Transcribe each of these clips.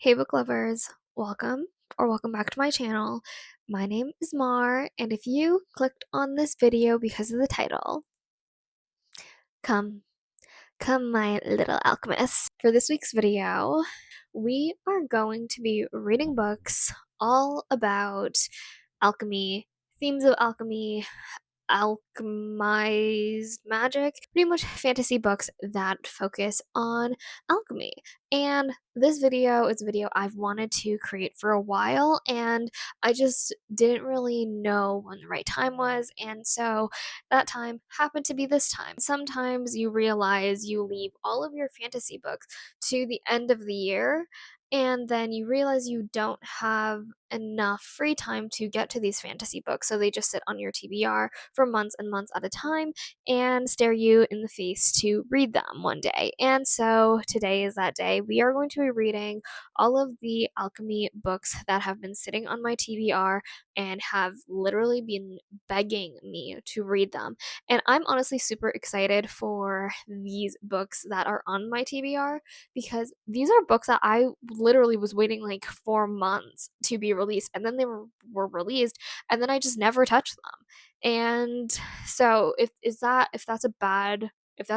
Hey book lovers, welcome back to my channel. My name is Mar, and if you clicked on this video because of the title, come, come my little alchemists. For this week's video, we are going to be reading books all about alchemy, themes of alchemy, alchemized magic, pretty much fantasy books that focus on alchemy. And this video is a video I've wanted to create for a while, and I just didn't really know when the right time was, and so that time happened to be this time. Sometimes you realize you leave all of your fantasy books to the end of the year, and then you realize you don't have enough free time to get to these fantasy books, so they just sit on your TBR for months and months at a time and stare you in the face to read them one day. And so today is that day. We are going to be reading all of the alchemy books that have been sitting on my TBR and have literally been begging me to read them. And I'm honestly super excited for these books that are on my TBR because these are books that I literally was waiting like 4 months to be released, and then they were released, and then I just never touched them. And so if that's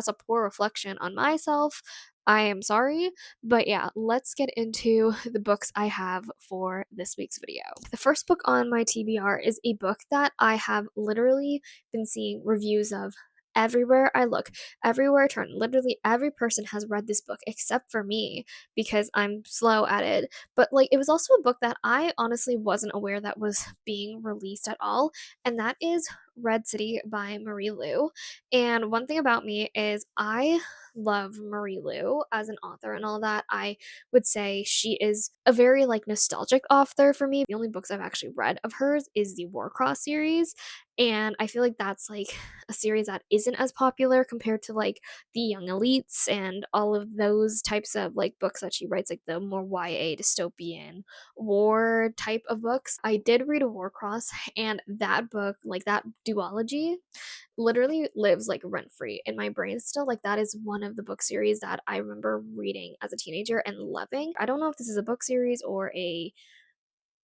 a poor reflection on myself, I am sorry. But yeah, let's get into the books I have for this week's video. The first book on my TBR is a book that I have literally been seeing reviews of everywhere I look, everywhere I turn. Literally every person has read this book except for me because I'm slow at it. But like it was also a book that I honestly wasn't aware that was being released at all, and that is Red City by Marie Lu. And one thing about me is I love Marie Lu as an author and all that. I would say she is a very like nostalgic author for me. The only books I've actually read of hers is the Warcross series, and I feel like that's like a series that isn't as popular compared to like the Young Elites and all of those types of like books that she writes, like the more YA dystopian war type of books. I did read a Warcross, and that book, like that duology, literally lives like rent free in my brain still. Like that is one of the book series that I remember reading as a teenager and loving. I don't know if this is a book series or a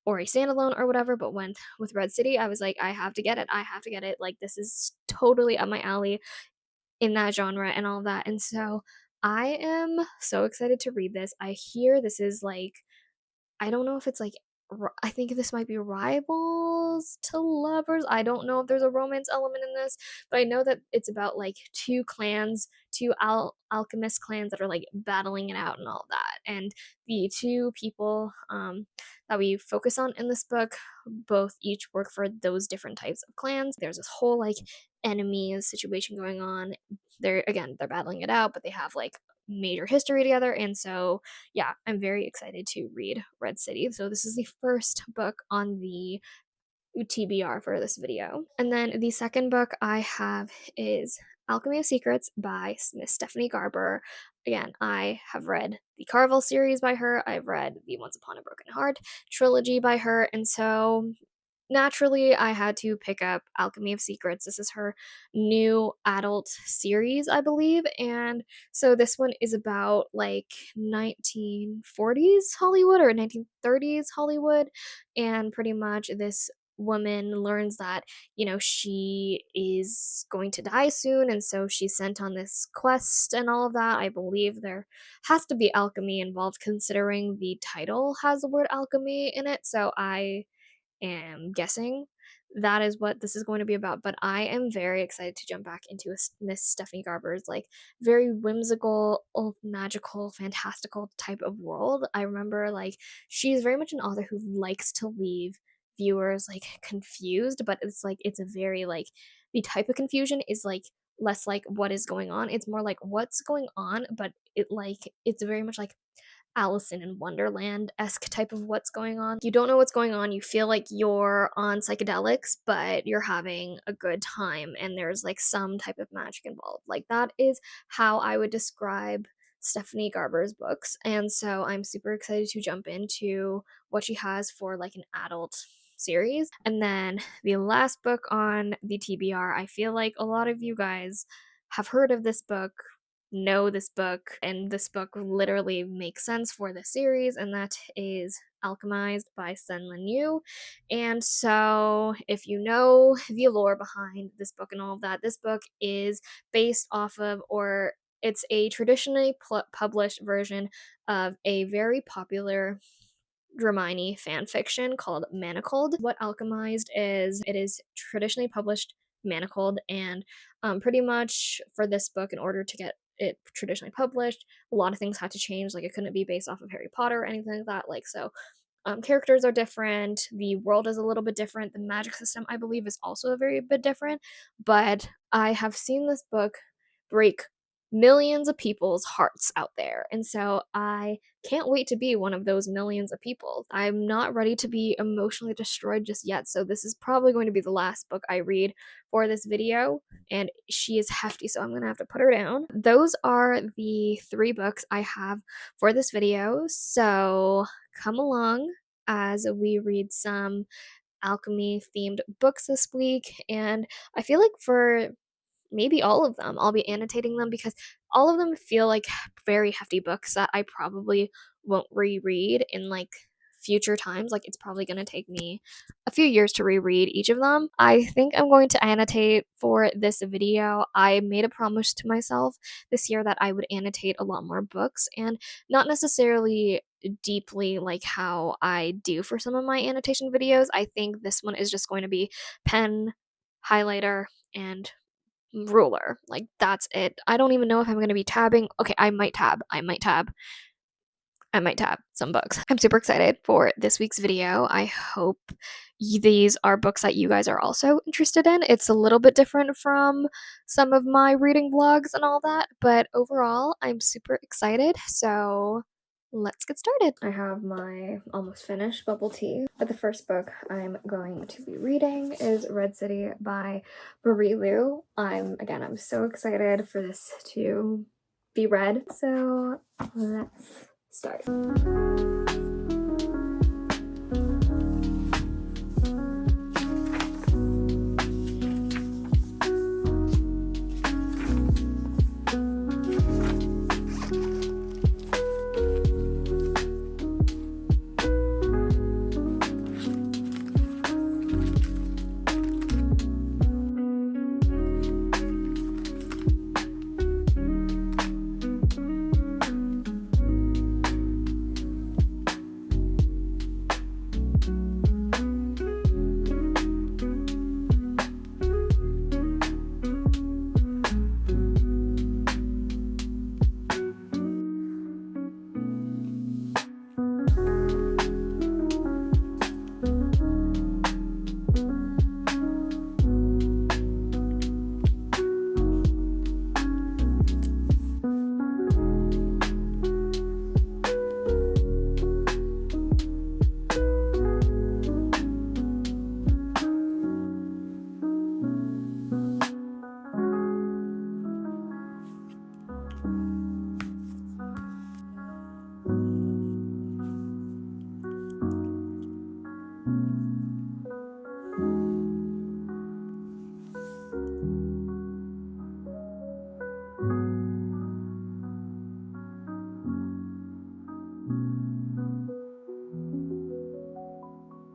standalone or whatever, but when with Red City, I was like, I have to get it. I have to get it. Like this is totally up my alley in that genre and all of that. And so I am so excited to read this. I hear this is like, I don't know if it's like I think this might be rivals to lovers. I don't know if there's a romance element in this, but I know that it's about like two clans, two alchemist clans that are like battling it out and all that. And the two people that we focus on in this book both each work for those different types of clans. There's this whole like enemies situation going on. They're battling it out, but they have like major history together, and so yeah, I'm very excited to read Red City. So this is the first book on the TBR for this video. And then the second book I have is Alchemy of Secrets by Miss Stephanie Garber. Again, I have read the Carvel series by her. I've read the Once Upon a Broken Heart trilogy by her, and so naturally I had to pick up Alchemy of Secrets. This is her new adult series, I believe. And so this one is about like 1940s Hollywood or 1930s Hollywood, and pretty much this woman learns that, you know, she is going to die soon, and so she's sent on this quest and all of that. I believe there has to be alchemy involved considering the title has the word alchemy in it, so I am guessing that is what this is going to be about. But I am very excited to jump back into Miss Stephanie Garber's like very whimsical, magical, fantastical type of world. I remember like she's very much an author who likes to leave viewers like confused, but it's like it's a very like the type of confusion is like less like what is going on. It's more like what's going on, but it's very much like Alice in Wonderland-esque type of what's going on. You don't know what's going on, you feel like you're on psychedelics, but you're having a good time, and there's like some type of magic involved. Like that is how I would describe Stephanie Garber's books, and so I'm super excited to jump into what she has for like an adult series. And then the last book on the TBR, I feel like a lot of you guys have heard of this book know this book, and this book literally makes sense for the series, and that is Alchemized by SenLinYu. And so, if you know the lore behind this book and all of that, this book is based off of, or it's a traditionally published version of a very popular Dramini fan fiction called Manacled. What Alchemized is, it is traditionally published Manacled, and pretty much for this book, in order to get it traditionally published, a lot of things had to change. Like, it couldn't be based off of Harry Potter or anything like that. Like, so characters are different, the world is a little bit different, the magic system, I believe, is also a very bit different. But I have seen this book break millions of people's hearts out there, and so I can't wait to be one of those millions of people. I'm not ready to be emotionally destroyed just yet, so this is probably going to be the last book I read for this video, and she is hefty, so I'm gonna have to put her down. Those are the 3 books I have for this video, so come along as we read some alchemy themed books this week. And I feel like for maybe all of them, I'll be annotating them because all of them feel like very hefty books that I probably won't reread in like future times. Like, it's probably going to take me a few years to reread each of them. I think I'm going to annotate for this video. I made a promise to myself this year that I would annotate a lot more books, and not necessarily deeply like how I do for some of my annotation videos. I think this one is just going to be pen, highlighter, and ruler. Like, that's it. I don't even know if I'm going to be tabbing. Okay, I might tab some books. I'm super excited for this week's video. I hope these are books that you guys are also interested in. It's a little bit different from some of my reading vlogs and all that, but overall, I'm super excited. So let's get started. I have my almost finished bubble tea, but the first book I'm going to be reading is Red City by Marie Lu. I'm so excited for this to be read. So let's start.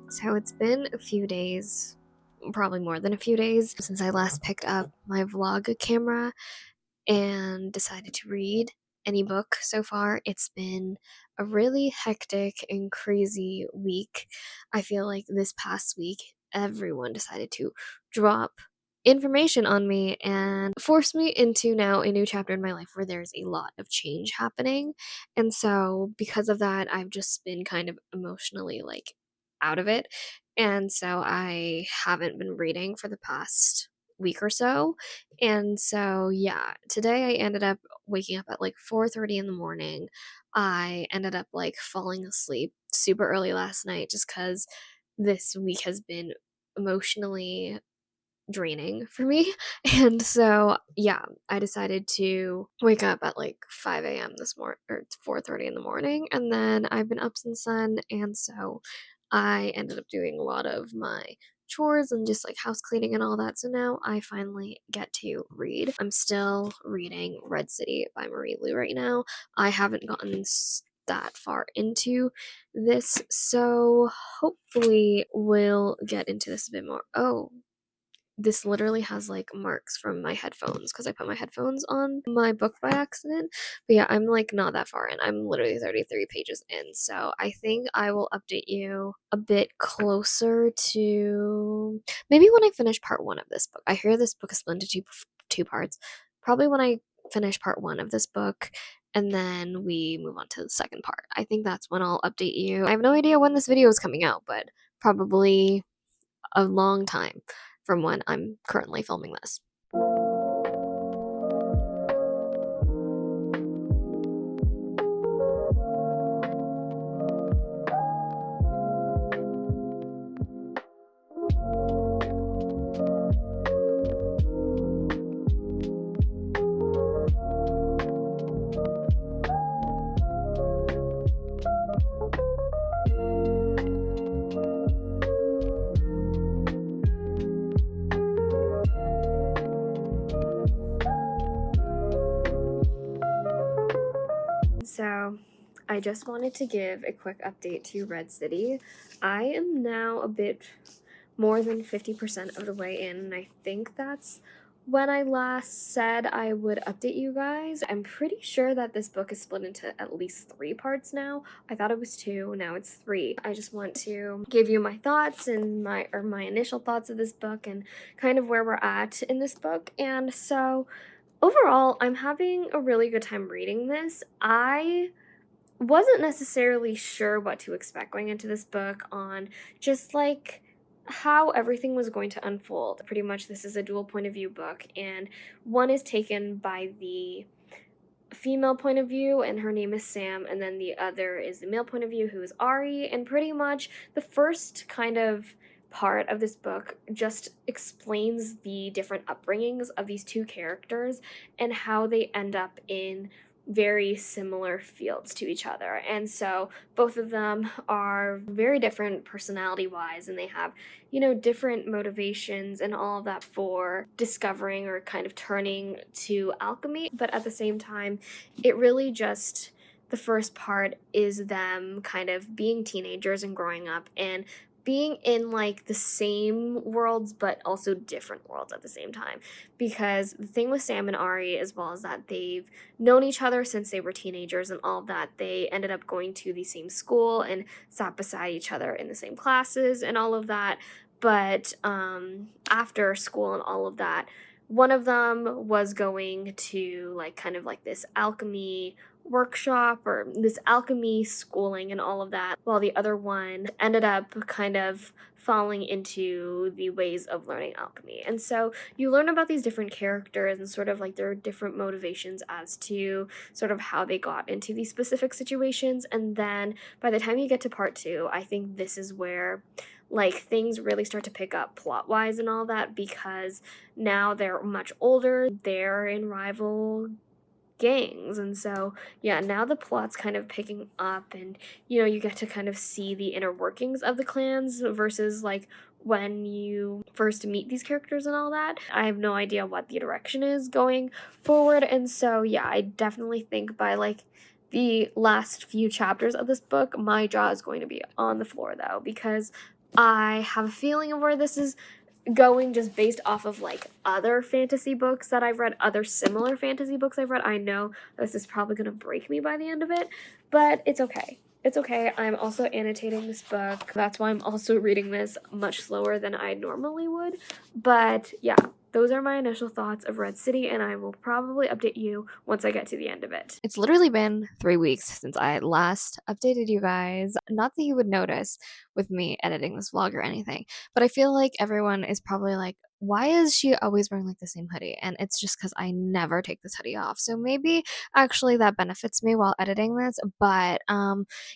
So it's been a few days, probably more than a few days, since I last picked up my vlog camera and decided to read any book so far. It's been a really hectic and crazy week. I feel like this past week, everyone decided to drop information on me and force me into now a new chapter in my life where there's a lot of change happening. And so, because of that, I've just been kind of emotionally like out of it. And so, I haven't been reading for the past week or so. And so, yeah, today I ended up waking up at like 4:30 in the morning. I ended up like falling asleep super early last night just cuz this week has been emotionally draining for me. And so, yeah, I decided to wake up at like 5 a.m. this morning, or 4:30 in the morning, and then I've been up since then. And so I ended up doing a lot of my chores and just like house cleaning and all that. So now I finally get to read. I'm still reading Red City by Marie Lu right now. I haven't gotten that far into this, so hopefully we'll get into this a bit more. Oh, this literally has like marks from my headphones because I put my headphones on my book by accident. But yeah, I'm like not that far in. I'm literally 33 pages in. So I think I will update you a bit closer to maybe when I finish part one of this book. I hear this book is split into two parts. Probably when I finish part one of this book and then we move on to the second part. I think that's when I'll update you. I have no idea when this video is coming out, but probably a long time from when I'm currently filming this. So I just wanted to give a quick update to Red City. I am now a bit more than 50% of the way in, and I think that's when I last said I would update you guys. I'm pretty sure that this book is split into at least 3 parts now. I thought it was 2, now it's 3. I just want to give you my thoughts and my initial thoughts of this book and kind of where we're at in this book. And so overall, I'm having a really good time reading this. I wasn't necessarily sure what to expect going into this book on just like how everything was going to unfold. Pretty much this is a dual point of view book, and one is taken by the female point of view and her name is Sam, and then the other is the male point of view who is Ari. And pretty much the first kind of part of this book just explains the different upbringings of these two characters and how they end up in very similar fields to each other. And so both of them are very different personality wise, and they have, you know, different motivations and all of that for discovering or kind of turning to alchemy. But at the same time, it really just, the first part is them kind of being teenagers and growing up and being in like the same worlds but also different worlds at the same time. Because the thing with Sam and Ari as well is that they've known each other since they were teenagers and all of that. They ended up going to the same school and sat beside each other in the same classes and all of that. But after school and all of that, one of them was going to like kind of like this alchemy workshop or this alchemy schooling and all of that, while the other one ended up kind of falling into the ways of learning alchemy. And so you learn about these different characters and sort of like their different motivations as to sort of how they got into these specific situations. And then by the time you get to part 2, I think this is where like things really start to pick up plot wise and all that, because now they're much older, they're in rival gangs. And so yeah, now the plot's kind of picking up, and you know, you get to kind of see the inner workings of the clans versus like when you first meet these characters and all that. I have no idea what the direction is going forward. And so yeah, I definitely think by like the last few chapters of this book, my jaw is going to be on the floor though, because I have a feeling of where this is going just based off of like other fantasy books that I've read, other similar fantasy books I've read. I know this is probably going to break me by the end of it, but it's okay. It's okay. I'm also annotating this book. That's why I'm also reading this much slower than I normally would. But yeah, those are my initial thoughts of Red City, and I will probably update you once I get to the end of it. It's literally been 3 weeks since I last updated you guys. Not that you would notice with me editing this vlog or anything, but I feel like everyone is probably like, why is she always wearing like the same hoodie? And it's just because I never take this hoodie off. So maybe actually that benefits me while editing this. But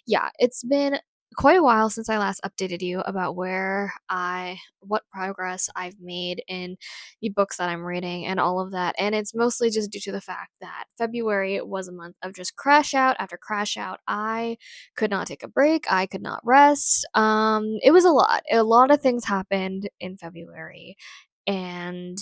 yeah, it's been quite a while since I last updated you about what progress I've made in the books that I'm reading and all of that. And it's mostly just due to the fact that February was a month of just crash out after crash out. I could not take a break. I could not rest. It was a lot. A lot of things happened in February, and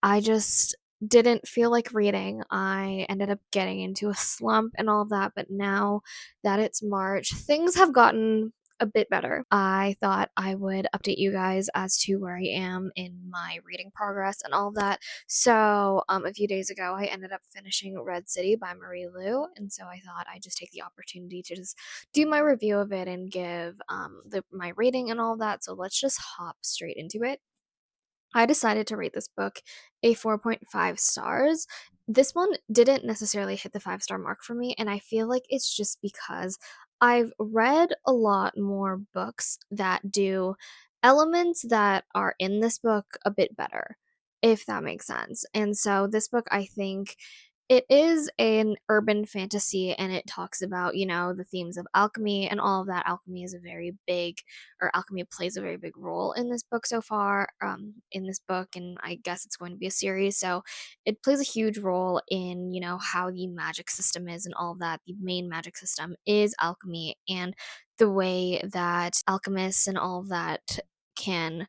I just didn't feel like reading. I ended up getting into a slump and all of that, but now that it's March, things have gotten a bit better. I thought I would update you guys as to where I am in my reading progress and all of that. So, a few days ago, I ended up finishing Red City by Marie Lu, and so I thought I'd just take the opportunity to just do my review of it and give my rating and all of that. So let's just hop straight into it. I decided to rate this book a 4.5 stars. This one didn't necessarily hit the 5-star mark for me, and I feel like it's just because I've read a lot more books that do elements that are in this book a bit better, if that makes sense. And so this book, I think, it is an urban fantasy, and it talks about, the themes of alchemy and all of that. Alchemy plays a very big role in this book so far, in this book, and I guess it's going to be a series. So it plays a huge role in, how the magic system is and all of that. The main magic system is alchemy, and the way that alchemists and all of that can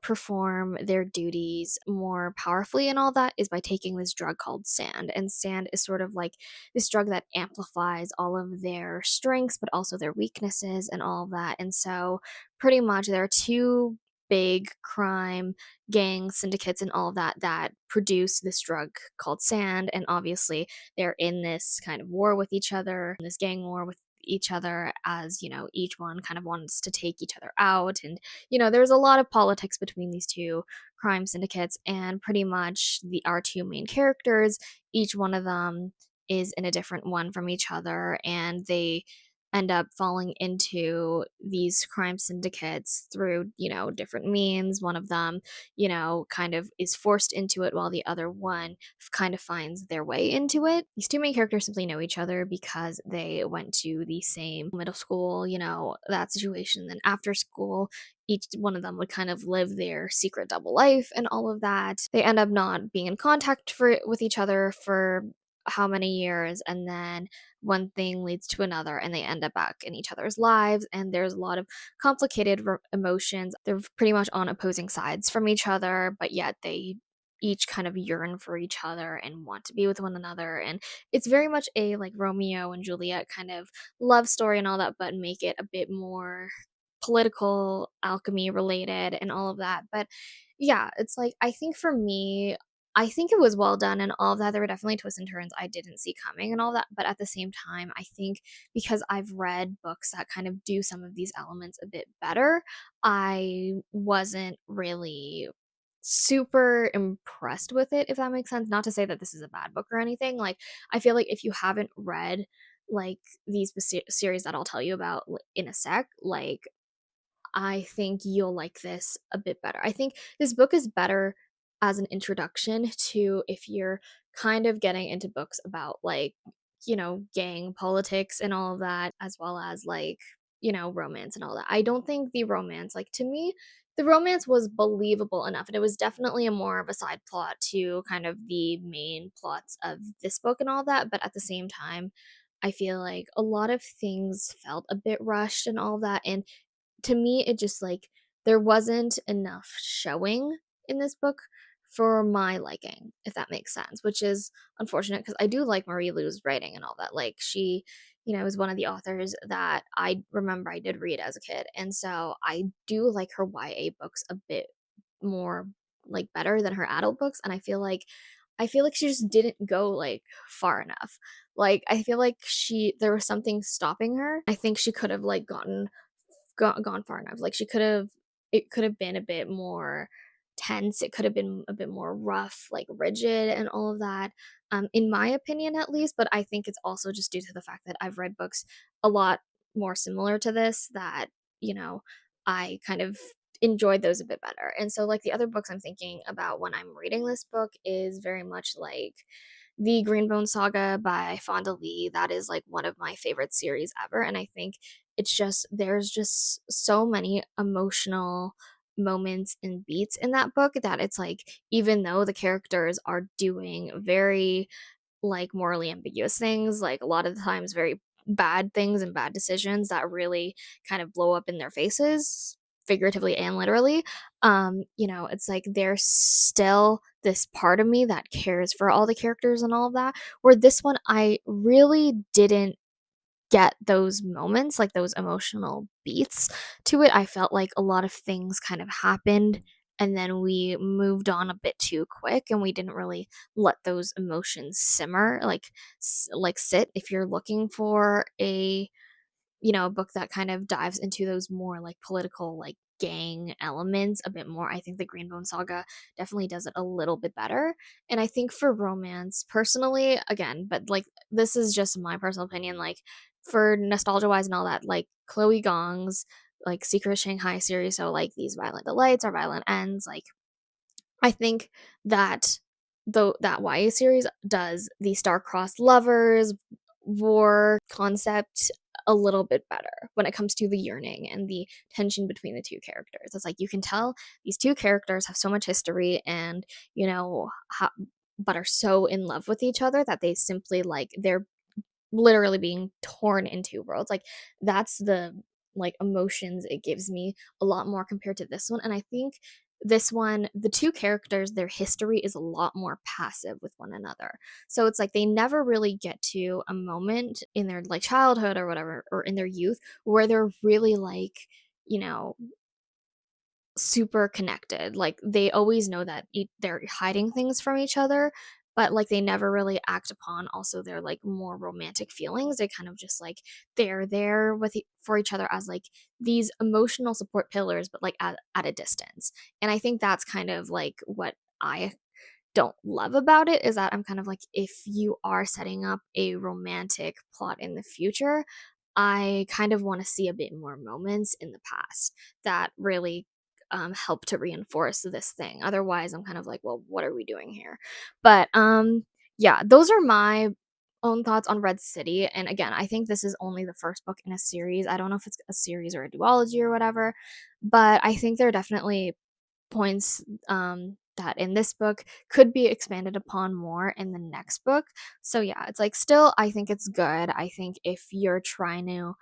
perform their duties more powerfully and all that is by taking this drug called sand. And sand is sort of like this drug that amplifies all of their strengths, but also their weaknesses and all of that. And so, pretty much, there are two big crime gangs, syndicates, and all of that that produce this drug called sand. And obviously, they're in this kind of war with each other, this gang war with each other, as each one kind of wants to take each other out. And there's a lot of politics between these two crime syndicates, and pretty much our two main characters, each one of them is in a different one from each other, and they end up falling into these crime syndicates through, different means. One of them, kind of is forced into it, while the other one kind of finds their way into it. These two main characters simply know each other because they went to the same middle school, that situation. Then after school, each one of them would kind of live their secret double life and all of that. They end up not being in contact with each other for how many years, and then one thing leads to another, and they end up back in each other's lives. And there's a lot of complicated emotions. They're pretty much on opposing sides from each other, but yet they each kind of yearn for each other and want to be with one another. And it's very much a like Romeo and Juliet kind of love story and all that, but make it a bit more political, alchemy related and all of that. But yeah, it's like, I think for me, I think it was well done and all of that. There were definitely twists and turns I didn't see coming and all that. But at the same time, I think because I've read books that kind of do some of these elements a bit better, I wasn't really super impressed with it, if that makes sense. Not to say that this is a bad book or anything. Like, I feel like if you haven't read like these series that I'll tell you about in a sec, like, I think you'll like this a bit better. I think this book is better as an introduction to, if you're kind of getting into books about like, gang politics and all of that, as well as like, romance and all that. I don't think the romance, like, to me, the romance was believable enough, and it was definitely a more of a side plot to kind of the main plots of this book and all that. But at the same time, I feel like a lot of things felt a bit rushed and all that. And to me, it just like there wasn't enough showing in this book for my liking, if that makes sense, which is unfortunate because I do like Marie Lu's writing and all that. Like, she, is one of the authors that I remember I did read as a kid. And so I do like her YA books a bit more, like, better than her adult books. And I feel like she just didn't go like far enough. Like, I feel like there was something stopping her. I think she could have like gone far enough. Like, it could have been a bit more tense. It could have been a bit more rough, like rigid and all of that. In my opinion at least, but I think it's also just due to the fact that I've read books a lot more similar to this that, you know, I kind of enjoyed those a bit better. And so like the other books I'm thinking about when I'm reading this book is very much like the Greenbone Saga by Fonda Lee. That is like one of my favorite series ever, and I think it's just, there's just so many emotional moments and beats in that book that it's like, even though the characters are doing very like morally ambiguous things, like a lot of the times very bad things and bad decisions that really kind of blow up in their faces, figuratively and literally. You know, it's like there's still this part of me that cares for all the characters and all of that. Where this one, I really didn't get those moments, like those emotional beats to it. I felt like a lot of things kind of happened and then we moved on a bit too quick and we didn't really let those emotions simmer, like like sit. If you're looking for a, you know, a book that kind of dives into those more like political, like gang elements a bit more, I think the Greenbone Saga definitely does it a little bit better. And I think for romance, personally, again, but like this is just my personal opinion, like for nostalgia wise and all that, like Chloe Gong's like Secret Shanghai series, so like these Violent Delights or Violent Ends, like I think that though that YA series does the star-crossed lovers war concept a little bit better when it comes to the yearning and the tension between the two characters. It's like you can tell these two characters have so much history and, you know, but are so in love with each other that they simply like they're literally being torn in two worlds. Like that's the like emotions it gives me a lot more compared to this one. And I think this one, the two characters, their history is a lot more passive with one another. So it's like they never really get to a moment in their like childhood or whatever, or in their youth where they're really like, you know, super connected. Like they always know that they're hiding things from each other, but like they never really act upon also their like more romantic feelings. They kind of just like they're there with for each other as like these emotional support pillars, but like at a distance. And I think that's kind of like what I don't love about it, is that I'm kind of like, if you are setting up a romantic plot in the future, I kind of want to see a bit more moments in the past that really help to reinforce this thing. Otherwise, I'm kind of like, well, what are we doing here? But yeah, those are my own thoughts on Red City. And again, I think this is only the first book in a series. I don't know if it's a series or a duology or whatever, but I think there are definitely points that in this book could be expanded upon more in the next book. So yeah, it's like still I think it's good. I think if you're trying to,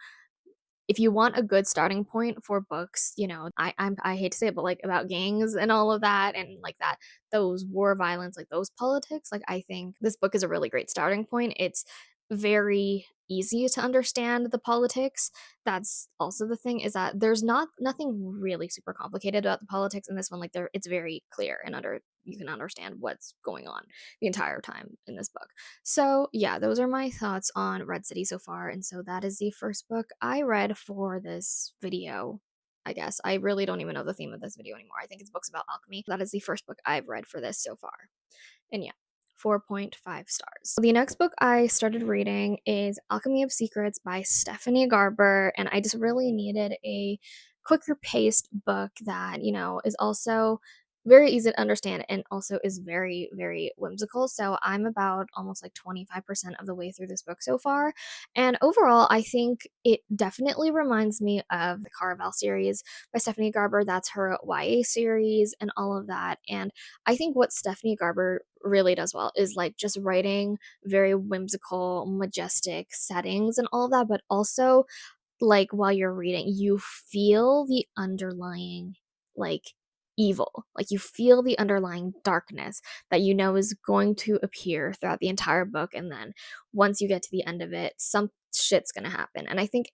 if you want a good starting point for books, you know, I hate to say it, but like about gangs and all of that, and like that those war violence, like those politics, like I think this book is a really great starting point. It's very easy to understand the politics. That's also the thing, is that there's nothing really super complicated about the politics in this one. Like there, it's very clear and under you can understand what's going on the entire time in this book. So, yeah, those are my thoughts on Red City so far. And so that is the first book I read for this video. I guess I really don't even know the theme of this video anymore. I think it's books about alchemy. That is the first book I've read for this so far. And yeah, 4.5 stars. The next book I started reading is Alchemy of Secrets by Stephanie Garber. And I just really needed a quicker paced book that, you know, is also very easy to understand and also is very, very whimsical. So I'm about almost like 25% of the way through this book so far. And overall, I think it definitely reminds me of the Caraval series by Stephanie Garber. That's her YA series and all of that. And I think what Stephanie Garber really does well is like just writing very whimsical, majestic settings and all of that, but also like while you're reading, you feel the underlying like evil. Like you feel the underlying darkness that you know is going to appear throughout the entire book. And then once you get to the end of it, some shit's gonna happen. And I think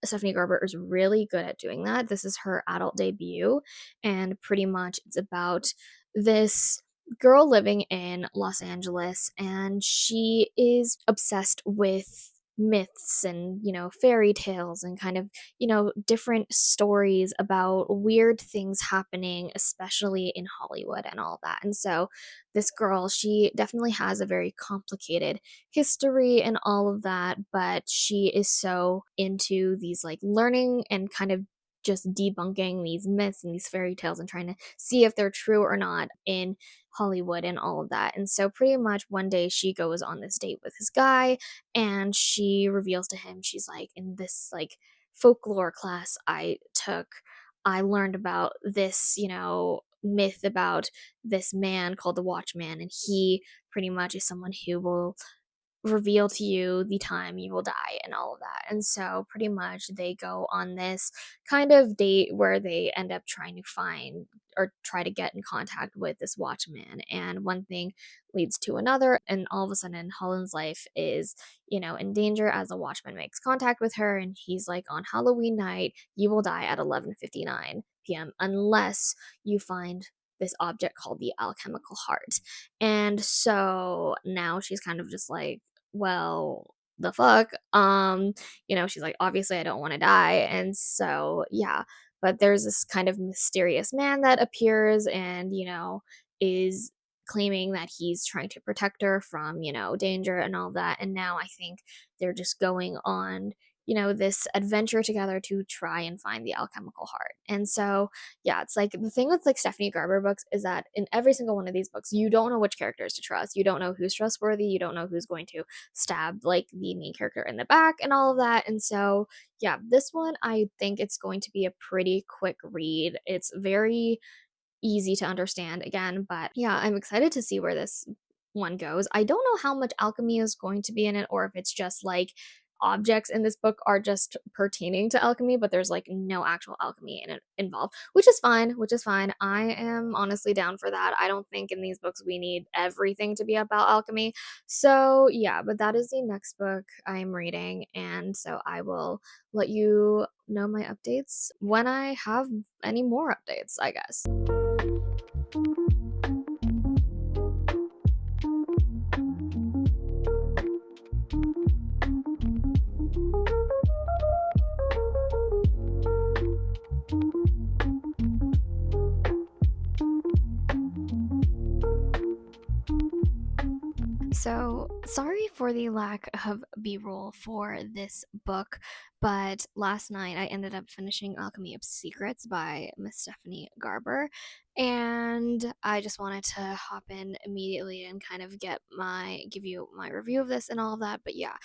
Stephanie Garber is really good at doing that. This is her adult debut, and pretty much it's about this girl living in Los Angeles, and she is obsessed with myths and, you know, fairy tales and kind of, you know, different stories about weird things happening, especially in Hollywood and all that. And so this girl, she definitely has a very complicated history and all of that, but she is so into these like learning and kind of just debunking these myths and these fairy tales and trying to see if they're true or not in Hollywood and all of that. And so pretty much one day she goes on this date with this guy, and she reveals to him she's like in this like folklore class I took, I learned about this, myth about this man called the Watchman, and he pretty much is someone who will reveal to you the time you will die and all of that. And so pretty much they go on this kind of date where they end up trying to find or try to get in contact with this watchman, and one thing leads to another, and all of a sudden Helen's life is, in danger as the watchman makes contact with her, and he's like, on Halloween night you will die at 11:59 p.m. unless you find this object called the alchemical heart. And so now she's kind of just like, well, the fuck? She's like, obviously I don't want to die. And so, yeah, but there's this kind of mysterious man that appears and, is claiming that he's trying to protect her from, danger and all that. And now I think they're just going on, this adventure together to try and find the alchemical heart. And so, yeah, it's like the thing with like Stephanie Garber books is that in every single one of these books, you don't know which characters to trust. You don't know who's trustworthy. You don't know who's going to stab like the main character in the back and all of that. And so, yeah, this one I think it's going to be a pretty quick read. It's very easy to understand again, but yeah, I'm excited to see where this one goes. I don't know how much alchemy is going to be in it, or if it's just like objects in this book are just pertaining to alchemy, but there's like no actual alchemy in it involved, which is fine. I am honestly down for that. I don't think in these books we need everything to be about alchemy. So yeah, but that is the next book I'm reading, and so I will let you know my updates when I have any more updates, I guess. So, sorry for the lack of B roll for this book, but last night I ended up finishing Alchemy of Secrets by Miss Stephanie Garber, and I just wanted to hop in immediately and kind of give you my review of this and all of that. But yeah,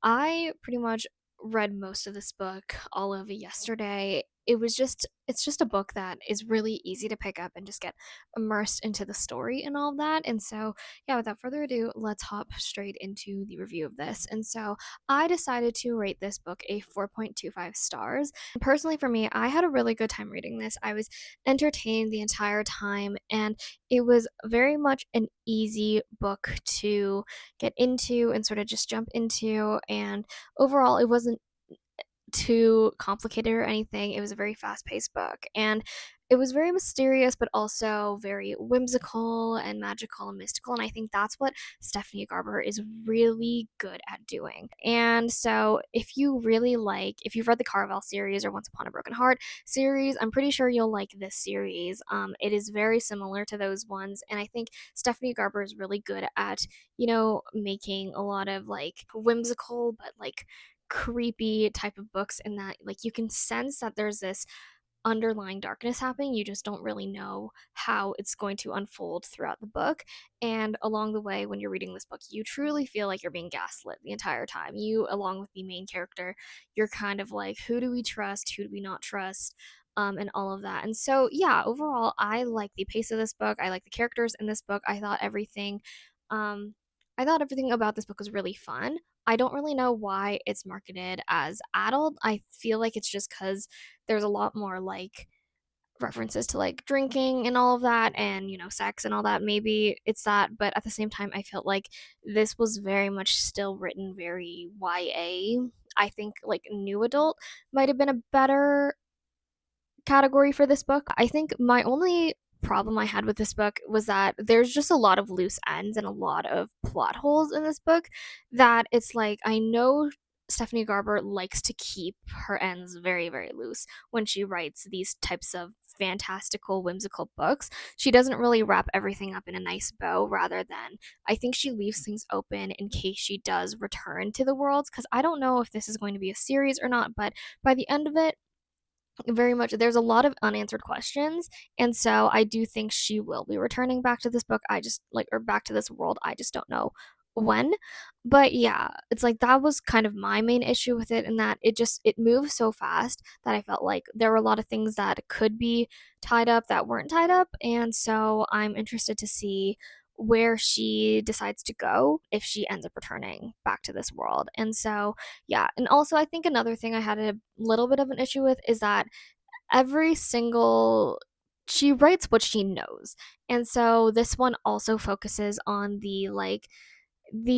I pretty much read most of this book all over yesterday. It's just a book that is really easy to pick up and just get immersed into the story and all of that. And so, yeah, without further ado, let's hop straight into the review of this. And so, I decided to rate this book a 4.25 stars. Personally, for me, I had a really good time reading this. I was entertained the entire time, and it was very much an easy book to get into and sort of just jump into. And overall, it wasn't too complicated or anything. It was a very fast paced book. And it was very mysterious, but also very whimsical and magical and mystical. And I think that's what Stephanie Garber is really good at doing. And so, if you've read the Carvel series or Once Upon a Broken Heart series, I'm pretty sure you'll like this series. It is very similar to those ones. And I think Stephanie Garber is really good at, making a lot of like whimsical, but like creepy type of books, in that like you can sense that there's this underlying darkness happening. You just don't really know how it's going to unfold throughout the book. And along the way, when you're reading this book, you truly feel like you're being gaslit the entire time. You, along with the main character, you're kind of like, who do we trust? Who do we not trust? And all of that. And so, yeah, overall, I like the pace of this book. I like the characters in this book. Um, I thought everything about this book was really fun. I don't really know why it's marketed as adult. I feel like it's just because there's a lot more like references to like drinking and all of that, and sex and all that. Maybe it's that, but at the same time I felt like this was very much still written very YA. I think like new adult might have been a better category for this book. I think my only problem I had with this book was that there's just a lot of loose ends and a lot of plot holes in this book, that it's like, I know Stephanie Garber likes to keep her ends very, very loose when she writes these types of fantastical, whimsical books. She doesn't really wrap everything up in a nice bow. Rather than, I think she leaves things open in case she does return to the worlds, because I don't know if this is going to be a series or not, but by the end of it, very much there's a lot of unanswered questions, and so I do think she will be returning back to this book. I just like, or back to this world, I just don't know when. But yeah, it's like that was kind of my main issue with it, in that it moved so fast that I felt like there were a lot of things that could be tied up that weren't tied up. And so I'm interested to see where she decides to go if she ends up returning back to this world. And so yeah, and also I think another thing I had a little bit of an issue with is that every single she writes what she knows. And so this one also focuses on the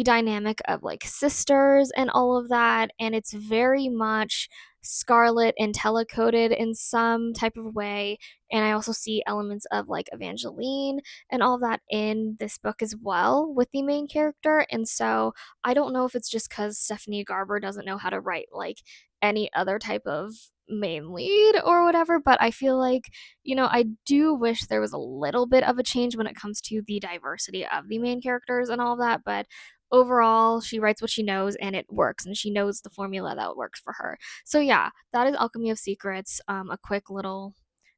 dynamic of like sisters and all of that, and it's very much Scarlet and telecoded in some type of way. And I also see elements of like Evangeline and all of that in this book as well with the main character. And so I don't know if it's just because Stephanie Garber doesn't know how to write like any other type of main lead or whatever, but I feel like, I do wish there was a little bit of a change when it comes to the diversity of the main characters and all of that. But overall, she writes what she knows and it works, and she knows the formula that works for her. So yeah, that is Alchemy of Secrets. A quick little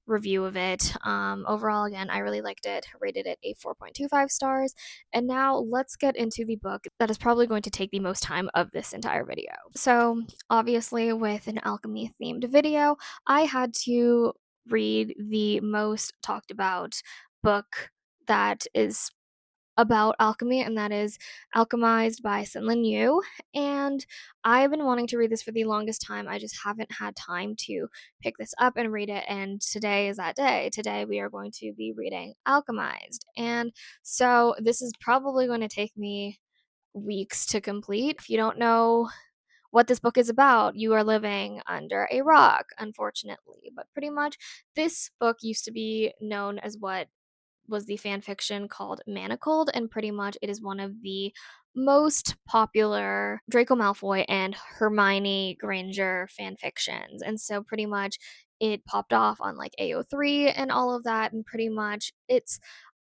review of it. Overall, again, I really liked it. Rated it a 4.25 stars. And now let's get into the book that is probably going to take the most time of this entire video. So obviously, with an alchemy themed video, I had to read the most talked about book that is about alchemy, and that is Alchemized by SenLinYu. And I've been wanting to read this for the longest time. I just haven't had time to pick this up and read it. And today is that day. Today we are going to be reading Alchemized. And so this is probably going to take me weeks to complete. If you don't know what this book is about, you are living under a rock, unfortunately. But pretty much, this book used to be known as what was the fan fiction called Manacled, and pretty much it is one of the most popular Draco Malfoy and Hermione Granger fan fictions. And so pretty much it popped off on like AO3 and all of that, and pretty much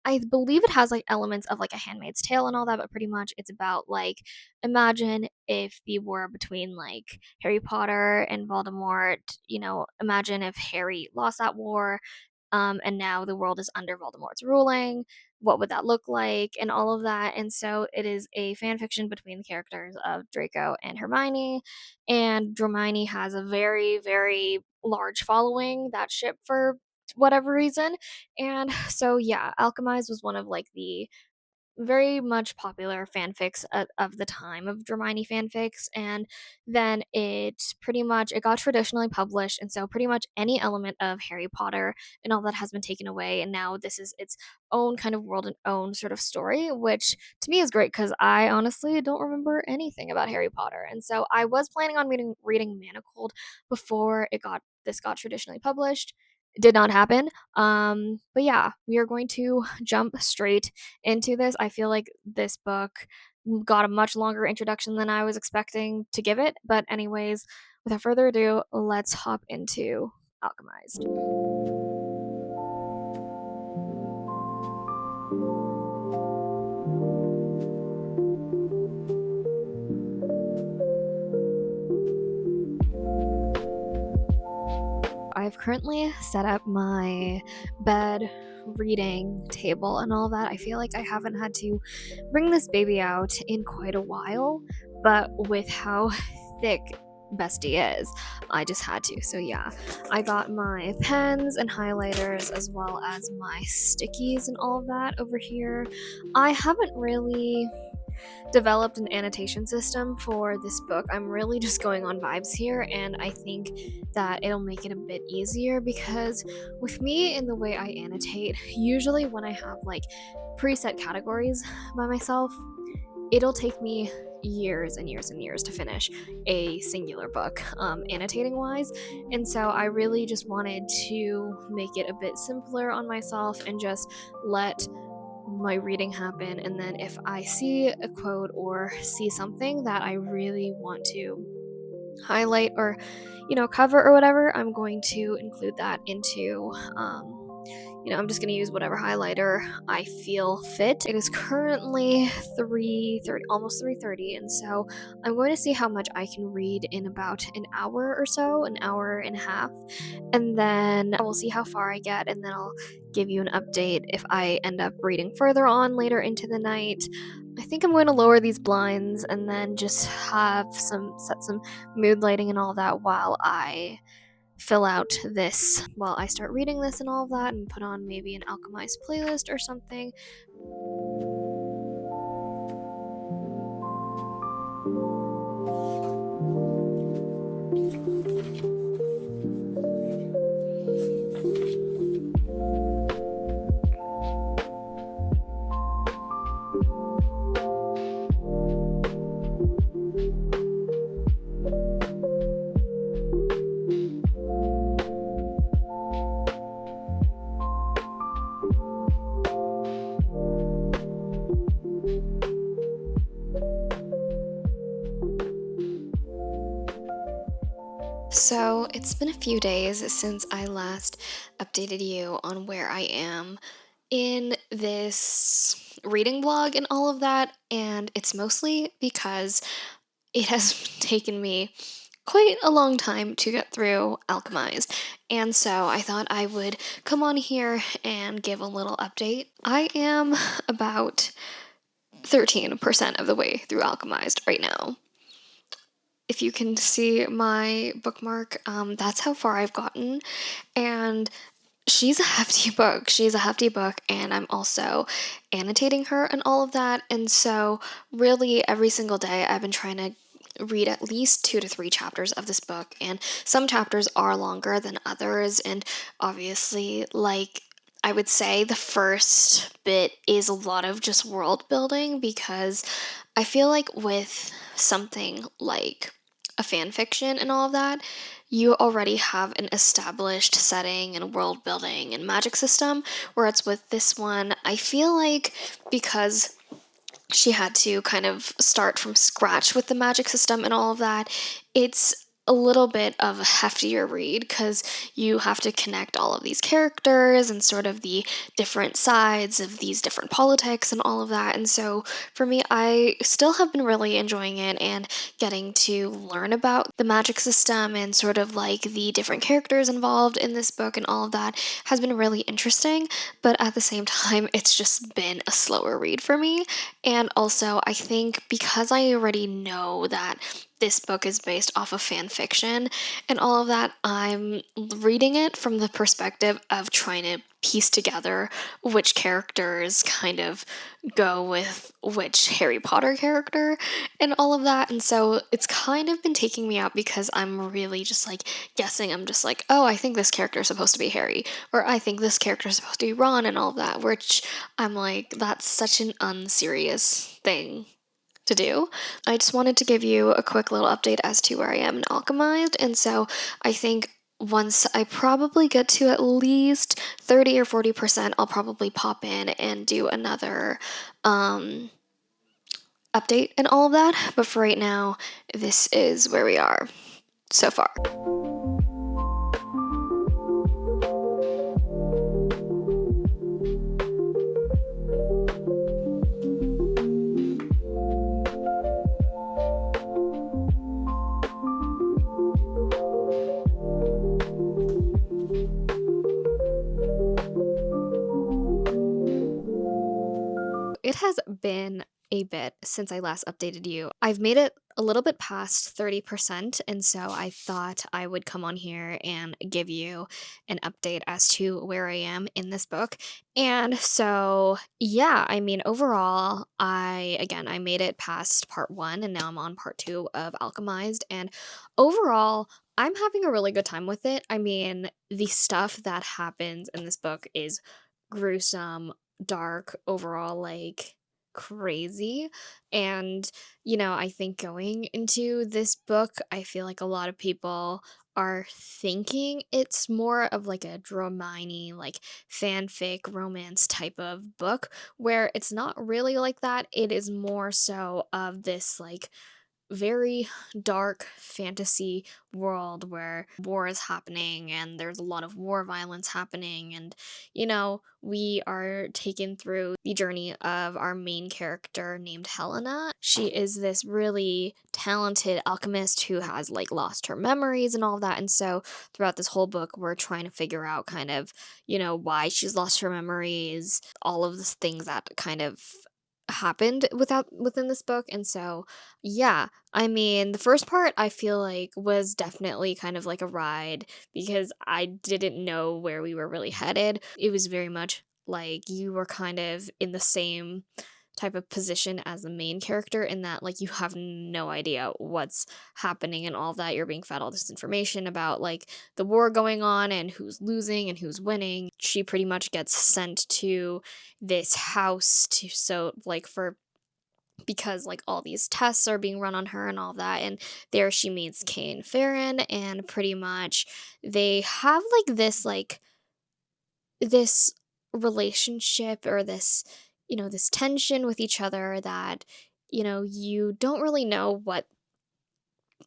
I believe it has like elements of like a Handmaid's Tale and all that, but pretty much it's about like, imagine if the war between like Harry Potter and Voldemort, imagine if Harry lost that war, and now the world is under Voldemort's ruling. What would that look like, and all of that? And so it is a fan fiction between the characters of Draco and Hermione. And Hermione has a very, very large following, that ship, for whatever reason. And so, yeah, Alchemized was one of like the very much popular fanfics of the time of Hermione fanfics. And then it got traditionally published, and so pretty much any element of Harry Potter and all that has been taken away, and now this is its own kind of world and own sort of story, which to me is great because I honestly don't remember anything about Harry Potter. And so I was planning on reading Manacled before this got traditionally published. It did not happen. But yeah, we are going to jump straight into this. I feel like this book got a much longer introduction than I was expecting to give it. But, anyways, without further ado, let's hop into Alchemized. I've currently set up my bed, reading table, and all that. I feel like I haven't had to bring this baby out in quite a while, but with how thick Bestie is, I just had to. So yeah, I got my pens and highlighters as well as my stickies and all of that over here. I haven't really developed an annotation system for this book. I'm really just going on vibes here, and I think that it'll make it a bit easier because with me in the way I annotate, usually when I have like preset categories by myself, it'll take me years and years and years to finish a singular book, annotating wise. And so I really just wanted to make it a bit simpler on myself and just let my reading happen. And then if I see a quote or see something that I really want to highlight or cover or whatever, I'm going to include that into I'm just going to use whatever highlighter I feel fit. It is currently 3:30, almost 3:30, and so I'm going to see how much I can read in about an hour or so, an hour and a half, and then I will see how far I get, and then I'll give you an update if I end up reading further on later into the night. I think I'm going to lower these blinds and then just set some mood lighting and all that while I start reading this and all of that, and put on maybe an Alchemized playlist or something. So, it's been a few days since I last updated you on where I am in this reading vlog and all of that, and it's mostly because it has taken me quite a long time to get through Alchemized, and so I thought I would come on here and give a little update. I am about 13% of the way through Alchemized right now. If you can see my bookmark, that's how far I've gotten, and she's a hefty book. She's a hefty book, and I'm also annotating her and all of that, and so really every single day I've been trying to read at least 2 to 3 chapters of this book, and some chapters are longer than others, and obviously, like, I would say the first bit is a lot of just world building, because I feel like with something like a fan fiction and all of that, you already have an established setting and world building and magic system. Whereas with this one, I feel like because she had to kind of start from scratch with the magic system and all of that, it's a little bit of a heftier read, because you have to connect all of these characters and sort of the different sides of these different politics and all of that. And so for me, I still have been really enjoying it, and getting to learn about the magic system and sort of like the different characters involved in this book and all of that has been really interesting. But at the same time, it's just been a slower read for me. And also, I think because I already know that this book is based off of fan fiction and all of that, I'm reading it from the perspective of trying to piece together which characters kind of go with which Harry Potter character and all of that. And so it's kind of been taking me out, because I'm really just like guessing. I'm just like, oh, I think this character is supposed to be Harry, or I think this character is supposed to be Ron and all of that, which I'm like, that's such an unserious thing to do. I just wanted to give you a quick little update as to where I am in Alchemized, and so I think once I probably get to at least 30 or 40%, I'll probably pop in and do another update and all of that. But for right now, this is where we are so far. It has been a bit since I last updated you. I've made it a little bit past 30%, and so I thought I would come on here and give you an update as to where I am in this book. And so, yeah, I mean, overall, I made it past part 1, and now I'm on part 2 of Alchemized, and overall, I'm having a really good time with it. I mean, the stuff that happens in this book is gruesome, dark, overall, like, crazy. And, I think going into this book, I feel like a lot of people are thinking it's more of like a Dramini, like fanfic romance type of book, where it's not really like that. It is more so of this like very dark fantasy world where war is happening and there's a lot of war violence happening, and we are taken through the journey of our main character named Helena. She is this really talented alchemist who has like lost her memories and all of that, and so throughout this whole book we're trying to figure out kind of why she's lost her memories, all of the things that kind of happened within this book. And so yeah, I mean, the first part I feel like was definitely kind of like a ride because I didn't know where we were really headed. It was very much like you were kind of in the same type of position as the main character, in that like you have no idea what's happening and all of that. You're being fed all this information about like the war going on and who's losing and who's winning. She pretty much gets sent to this house to, so like for, because like all these tests are being run on her and all of that, and there she meets Kane Farron, and pretty much they have this relationship, or this, this tension with each other that, you don't really know what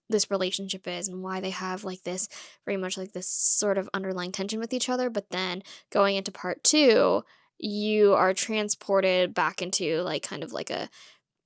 this relationship is and why they have like this, very much like this sort of underlying tension with each other. But then going into part two, you are transported back into like kind of like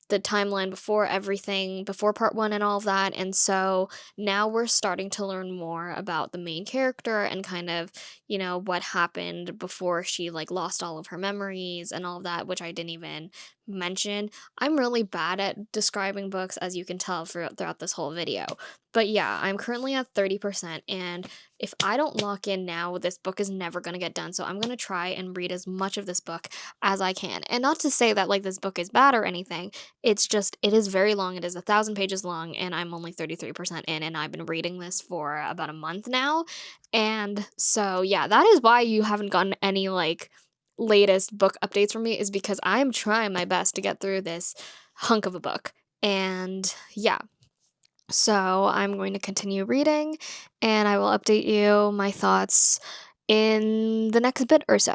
the timeline before everything, before part one and all of that. And so now we're starting to learn more about the main character and kind of, what happened before she like lost all of her memories and all of that, which I didn't even mention. I'm really bad at describing books, as you can tell throughout this whole video. But yeah, I'm currently at 30%, and if I don't lock in now, this book is never going to get done. So I'm going to try and read as much of this book as I can. And not to say that like this book is bad or anything, it's just, it is very long. It is 1,000 pages long, and I'm only 33% in, and I've been reading this for about a month now. And so, yeah, that is why you haven't gotten any like latest book updates from me, is because I'm trying my best to get through this hunk of a book. And yeah, so I'm going to continue reading, and I will update you my thoughts in the next bit or so.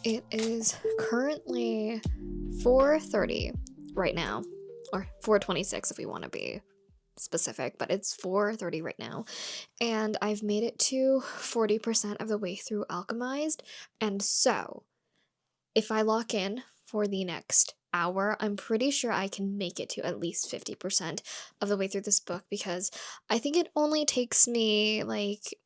It is currently 4:30 right now, or 4:26 if we want to be specific, but it's 4:30 right now, and I've made it to 40% of the way through Alchemized. And so if I lock in for the next hour, I'm pretty sure I can make it to at least 50% of the way through this book, because I think it only takes me like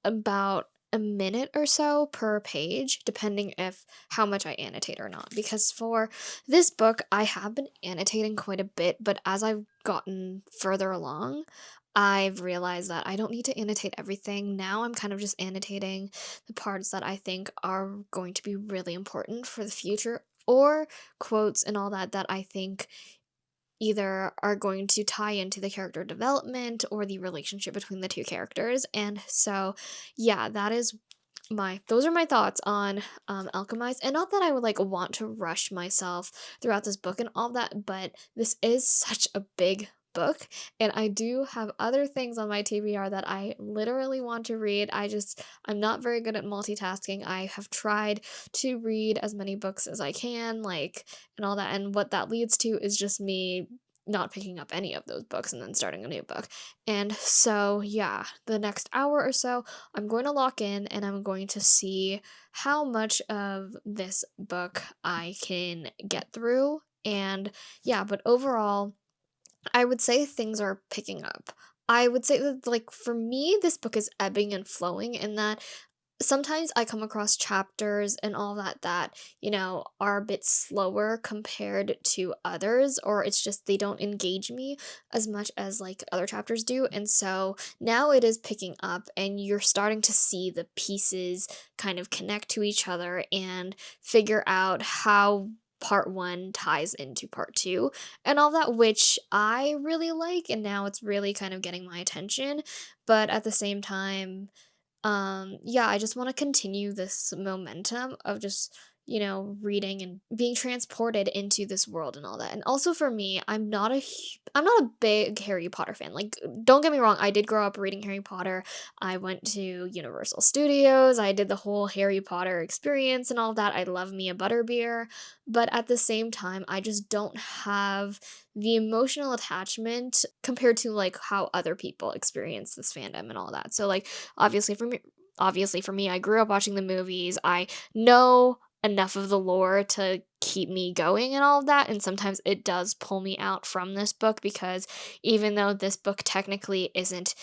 about a minute or so per page, depending if how much I annotate or not. Because for this book, I have been annotating quite a bit, but as I've gotten further along, I've realized that I don't need to annotate everything. Now I'm kind of just annotating the parts that I think are going to be really important for the future, or quotes and all that I think either are going to tie into the character development or the relationship between the two characters. And so, yeah, those are my thoughts on Alchemized. And not that I would like want to rush myself throughout this book and all that, but this is such a big book, and I do have other things on my TBR that I literally want to read. I'm not very good at multitasking. I have tried to read as many books as I can, like, and all that, and what that leads to is just me not picking up any of those books and then starting a new book. And so, yeah, the next hour or so, I'm going to lock in, and I'm going to see how much of this book I can get through. And yeah, but overall, I would say things are picking up. I would say that, like, for me, this book is ebbing and flowing in that sometimes I come across chapters and all that, are a bit slower compared to others, or it's just they don't engage me as much as like other chapters do. And so now it is picking up, and you're starting to see the pieces kind of connect to each other and figure out how part one ties into part two and all that, which I really like. And now it's really kind of getting my attention. But at the same time, yeah, I just want to continue this momentum of just, reading and being transported into this world and all that. And also for me, I'm not a big Harry Potter fan. Like, don't get me wrong, I did grow up reading Harry Potter. I went to Universal Studios. I did the whole Harry Potter experience and all that. I love me a butterbeer, but at the same time, I just don't have the emotional attachment compared to like how other people experience this fandom and all that. So like obviously for me, I grew up watching the movies. I know enough of the lore to keep me going and all of that, and sometimes it does pull me out from this book because even though this book technically isn't,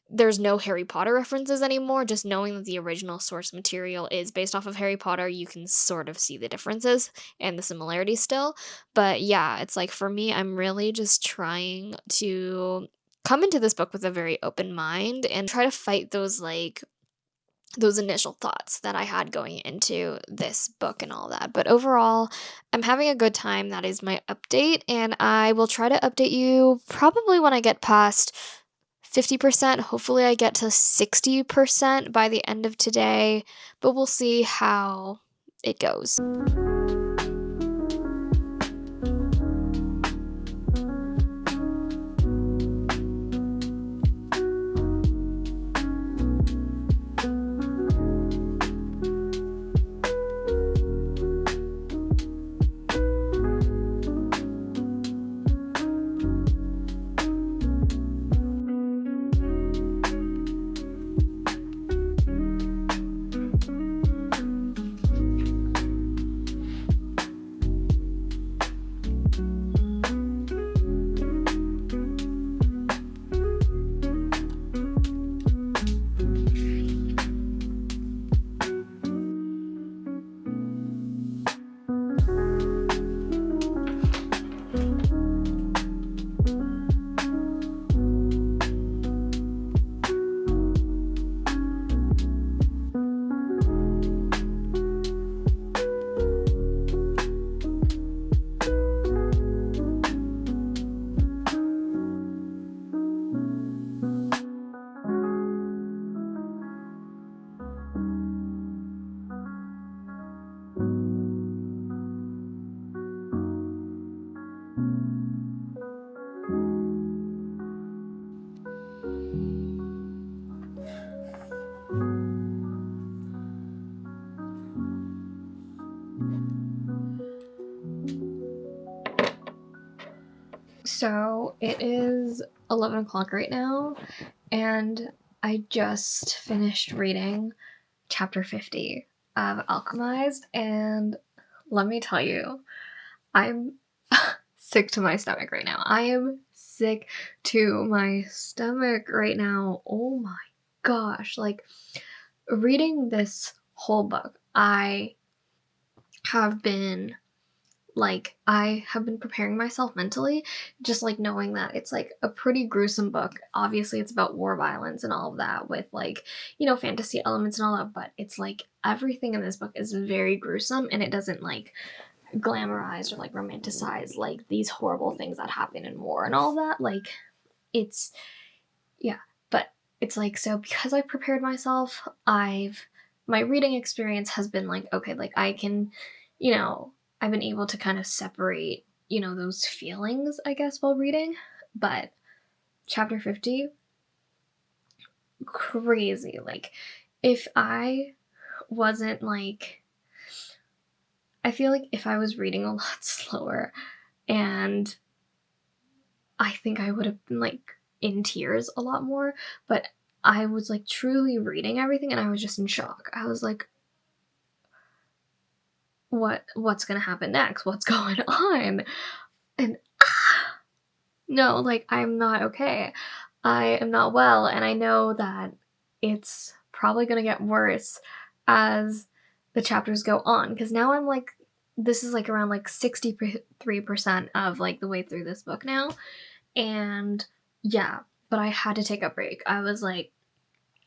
there's no Harry Potter references anymore, just knowing that the original source material is based off of Harry Potter, you can sort of see the differences and the similarities still. But yeah, it's like for me, I'm really just trying to come into this book with a very open mind and try to fight those initial thoughts that I had going into this book and all that. But overall, I'm having a good time. That is my update, and I will try to update you probably when I get past 50%. Hopefully, I get to 60% by the end of today, but we'll see how it goes. So it is 11 o'clock right now, and I just finished reading chapter 50 of Alchemized, and let me tell you, I'm sick to my stomach right now. I am sick to my stomach right now. Oh my gosh. Like, reading this whole book, I have been preparing myself mentally, just like knowing that it's like a pretty gruesome book. Obviously, it's about war violence and all of that with like, fantasy elements and all that, but it's like everything in this book is very gruesome, and it doesn't like glamorize or like romanticize like these horrible things that happen in war and all that. Like, it's, yeah, but it's like, so because I prepared myself, my reading experience has been like, okay, like I can, I've been able to kind of separate, those feelings, I guess, while reading. But chapter 50, crazy. Like, if I wasn't like, I feel like if I was reading a lot slower, and I think I would have been like in tears a lot more, but I was like truly reading everything and I was just in shock. I was like, what's gonna happen next? What's going on? And no, like, I'm not okay. I am not well, and I know that it's probably gonna get worse as the chapters go on, because now I'm like, this is like around like 63% of like the way through this book now. And yeah, but I had to take a break. I was like,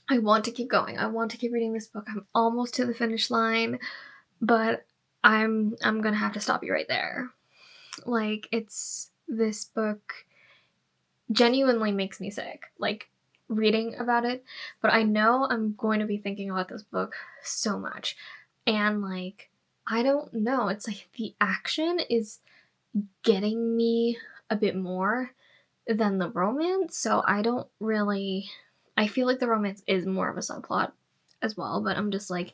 I want to keep going. I want to keep reading this book. I'm almost to the finish line, but I'm gonna have to stop you right there. Like, it's this book genuinely makes me sick, like, reading about it, but I know I'm going to be thinking about this book so much. And like, I don't know, it's like the action is getting me a bit more than the romance, so I don't really, I feel like the romance is more of a subplot as well, but I'm just like,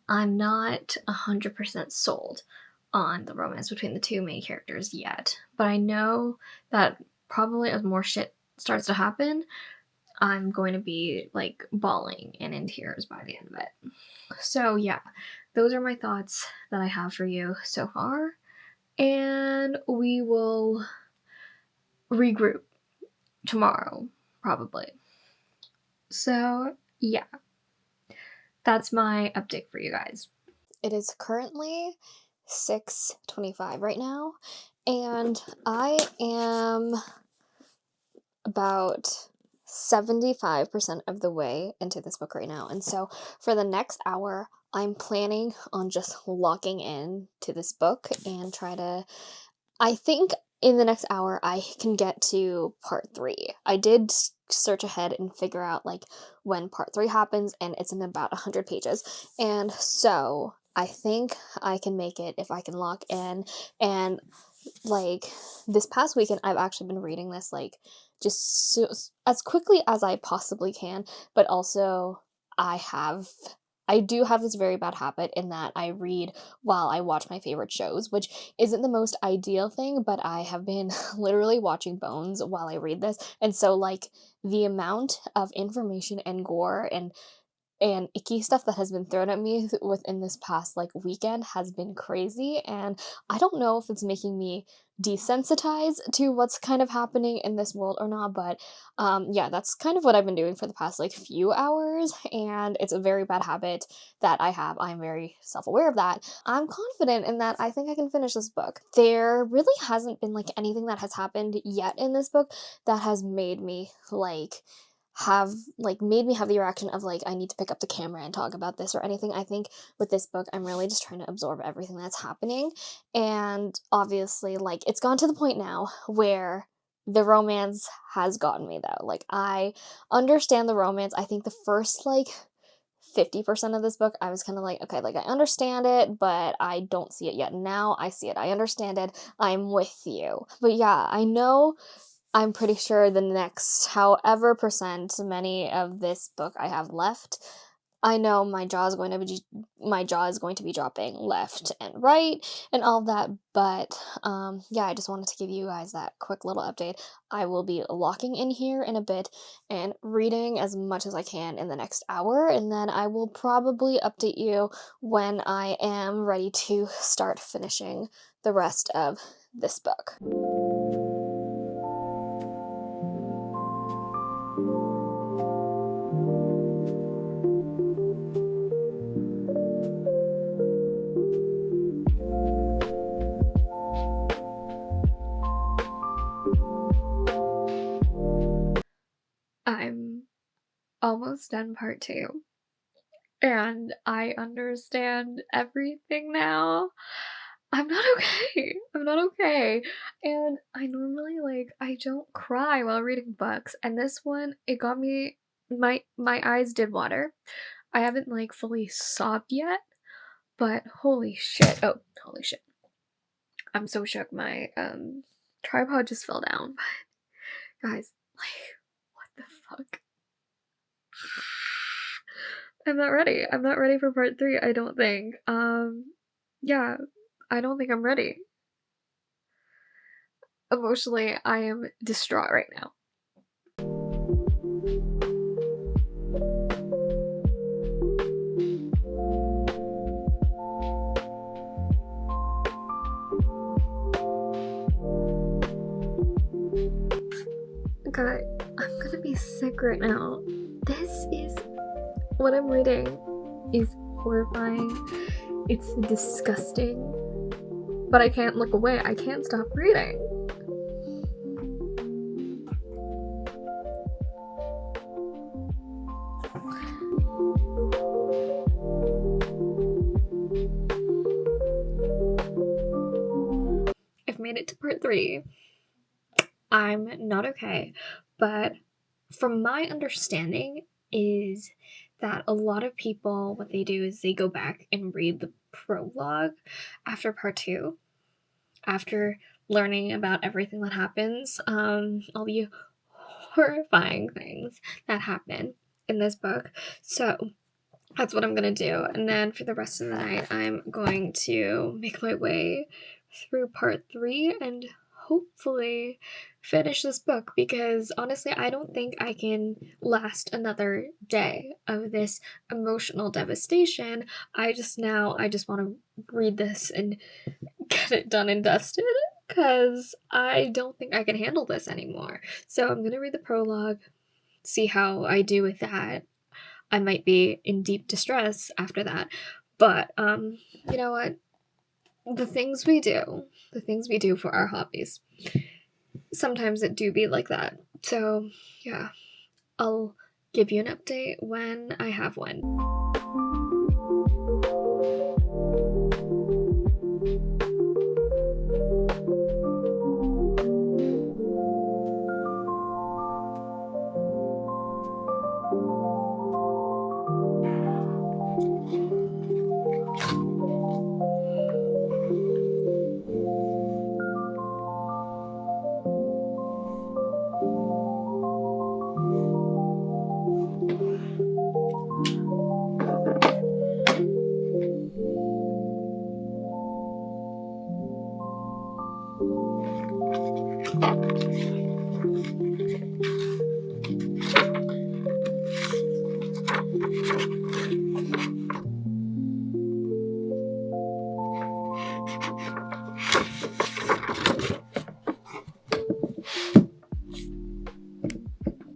I'm not 100% sold on the romance between the two main characters yet. But I know that probably as more shit starts to happen, I'm going to be like bawling and in tears by the end of it. So, yeah, those are my thoughts that I have for you so far. And we will regroup tomorrow, probably. So, yeah, that's my update for you guys. It is currently 6:25 right now, and I am about 75% of the way into this book right now. And so for the next hour, I'm planning on just locking in to this book and try to, I think in the next hour I can get to part 3. I did search ahead and figure out like when part 3 happens, and it's in about 100 pages. And so I think I can make it if I can lock in. And like this past weekend, I've actually been reading this like just as quickly as I possibly can, but also I do have this very bad habit in that I read while I watch my favorite shows, which isn't the most ideal thing, but I have been literally watching Bones while I read this. And so like the amount of information and gore and icky stuff that has been thrown at me within this past like weekend has been crazy, and I don't know if it's making me desensitized to what's kind of happening in this world or not, but yeah, that's kind of what I've been doing for the past like few hours, and it's a very bad habit that I have. I'm very self-aware of that. I'm confident in that I think I can finish this book. There really hasn't been like anything that has happened yet in this book that has made me like made me have the reaction of like I need to pick up the camera and talk about this or anything. I think with this book I'm really just trying to absorb everything that's happening, and obviously like it's gone to the point now where the romance has gotten me though. Like I understand the romance. I think the first like 50% of this book I was kind of like, okay, like I understand it, but I don't see it yet. Now I see it. I understand it. I'm with you. But yeah, I know I'm pretty sure the next however percent many of this book I have left, I know my jaw is going to be dropping left and right and all that, but yeah, I just wanted to give you guys that quick little update. I will be locking in here in a bit and reading as much as I can in the next hour, and then I will probably update you when I am ready to start finishing the rest of this book. I'm almost done part 2, and I understand everything now. I'm not okay. I'm not okay. And I normally like I don't cry while reading books, and this one it got me, my eyes did water. I haven't like fully sobbed yet, but holy shit. Oh, holy shit. I'm so shook. My tripod just fell down. But guys, like what the fuck? I'm not ready. I'm not ready for part 3, I don't think. Yeah, I don't think I'm ready. Emotionally, I am distraught right now. God, I'm gonna be sick right now. This is what I'm reading is horrifying. It's disgusting. But I can't look away. I can't stop reading. I've made it to part 3. I'm not okay, but from my understanding is that a lot of people, what they do is they go back and read the prologue after part 2, after learning about everything that happens, all the horrifying things that happen in this book. So that's what I'm gonna do. And then for the rest of the night, I'm going to make my way through part 3 and hopefully finish this book, because honestly, I don't think I can last another day of this emotional devastation. I just want to read this and get it done and dusted, because I don't think I can handle this anymore. So I'm gonna read the prologue, see how I do with that. I might be in deep distress after that, but you know what? The things we do for our hobbies, sometimes it do be like that. So yeah, I'll give you an update when I have one.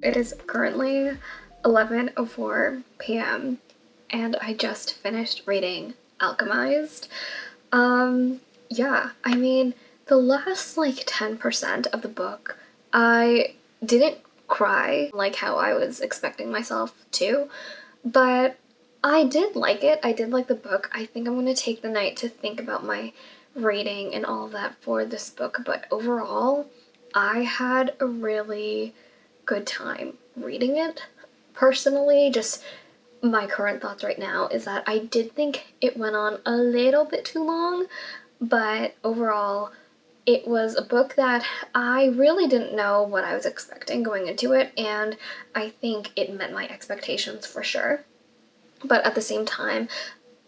It is currently 11:04 p.m. and I just finished reading Alchemized. Yeah, I mean, the last like 10% of the book, I didn't cry like how I was expecting myself to, but I did like it. I did like the book. I think I'm going to take the night to think about my rating and all of that for this book, but overall, I had a really good time reading it. Personally, just my current thoughts right now is that I did think it went on a little bit too long, but overall, it was a book that I really didn't know what I was expecting going into it, and I think it met my expectations for sure. But at the same time,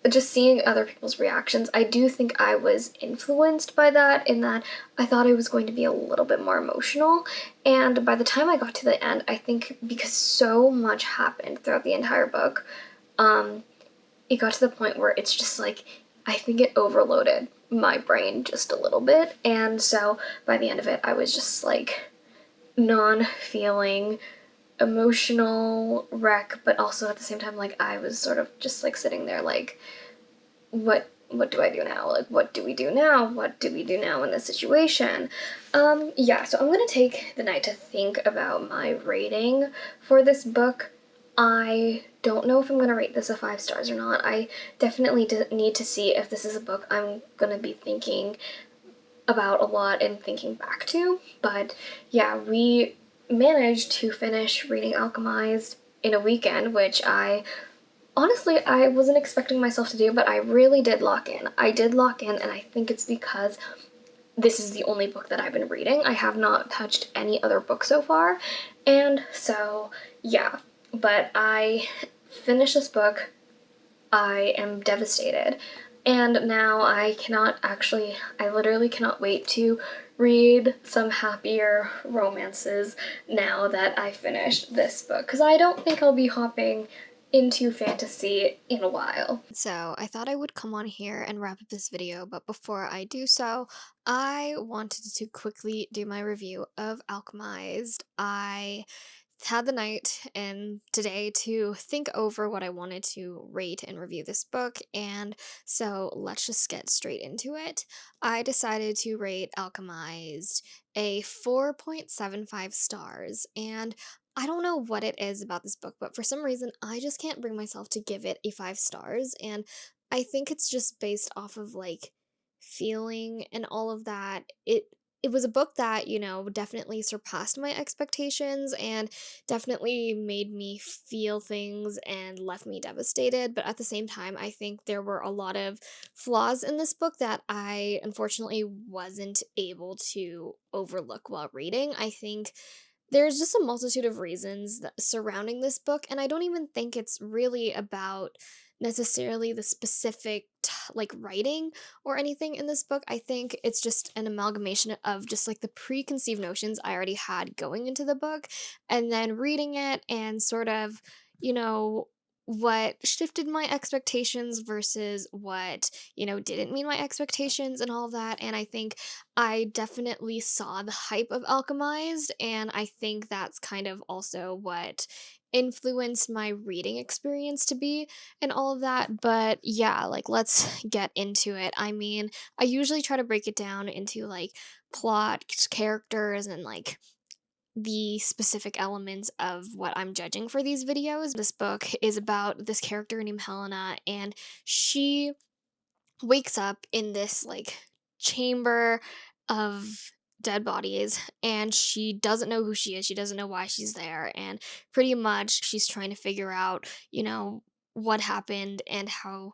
just seeing other people's reactions, I do think I was influenced by that, in that I thought it was going to be a little bit more emotional. And by the time I got to the end, I think because so much happened throughout the entire book, it got to the point where it's just like, I think it overloaded my brain just a little bit. And so by the end of it, I was just like non-feeling emotional wreck, but also at the same time, like, I was sort of just like sitting there like, what do I do now? Like, what do we do now? What do we do now in this situation? Yeah, so I'm gonna take the night to think about my rating for this book. I don't know if I'm gonna rate this a 5 stars or not. I definitely need to see if this is a book I'm gonna be thinking about a lot and thinking back to. But yeah, we managed to finish reading Alchemized in a weekend, which honestly, I wasn't expecting myself to do, but I really did lock in. I did lock in, and I think it's because this is the only book that I've been reading. I have not touched any other book so far, and so, yeah. But I finished this book. I am devastated, and now I literally cannot wait to read some happier romances now that I finished this book, because I don't think I'll be hopping into fantasy in a while. So I thought I would come on here and wrap up this video, but before I do so, I wanted to quickly do my review of Alchemized. I had the night and today to think over what I wanted to rate and review this book, and so let's just get straight into it. I decided to rate Alchemized a 4.75 stars, and I don't know what it is about this book, but for some reason I just can't bring myself to give it a 5 stars, and I think it's just based off of like feeling and all of that. It was a book that, definitely surpassed my expectations and definitely made me feel things and left me devastated. But at the same time, I think there were a lot of flaws in this book that I unfortunately wasn't able to overlook while reading. I think there's just a multitude of reasons surrounding this book, and I don't even think it's really about necessarily the specific like writing or anything in this book. I think it's just an amalgamation of just like the preconceived notions I already had going into the book, and then reading it and sort of, you know, what shifted my expectations versus what, didn't meet my expectations and all of that. And I think I definitely saw the hype of Alchemized, and I think that's kind of also what influenced my reading experience to be and all of that. But yeah, like let's get into it. I mean, I usually try to break it down into like plot, characters, and like the specific elements of what I'm judging for these videos. This book is about this character named Helena, and she wakes up in this like chamber of dead bodies, and she doesn't know who she is. She doesn't know why she's there, and pretty much she's trying to figure out, what happened and how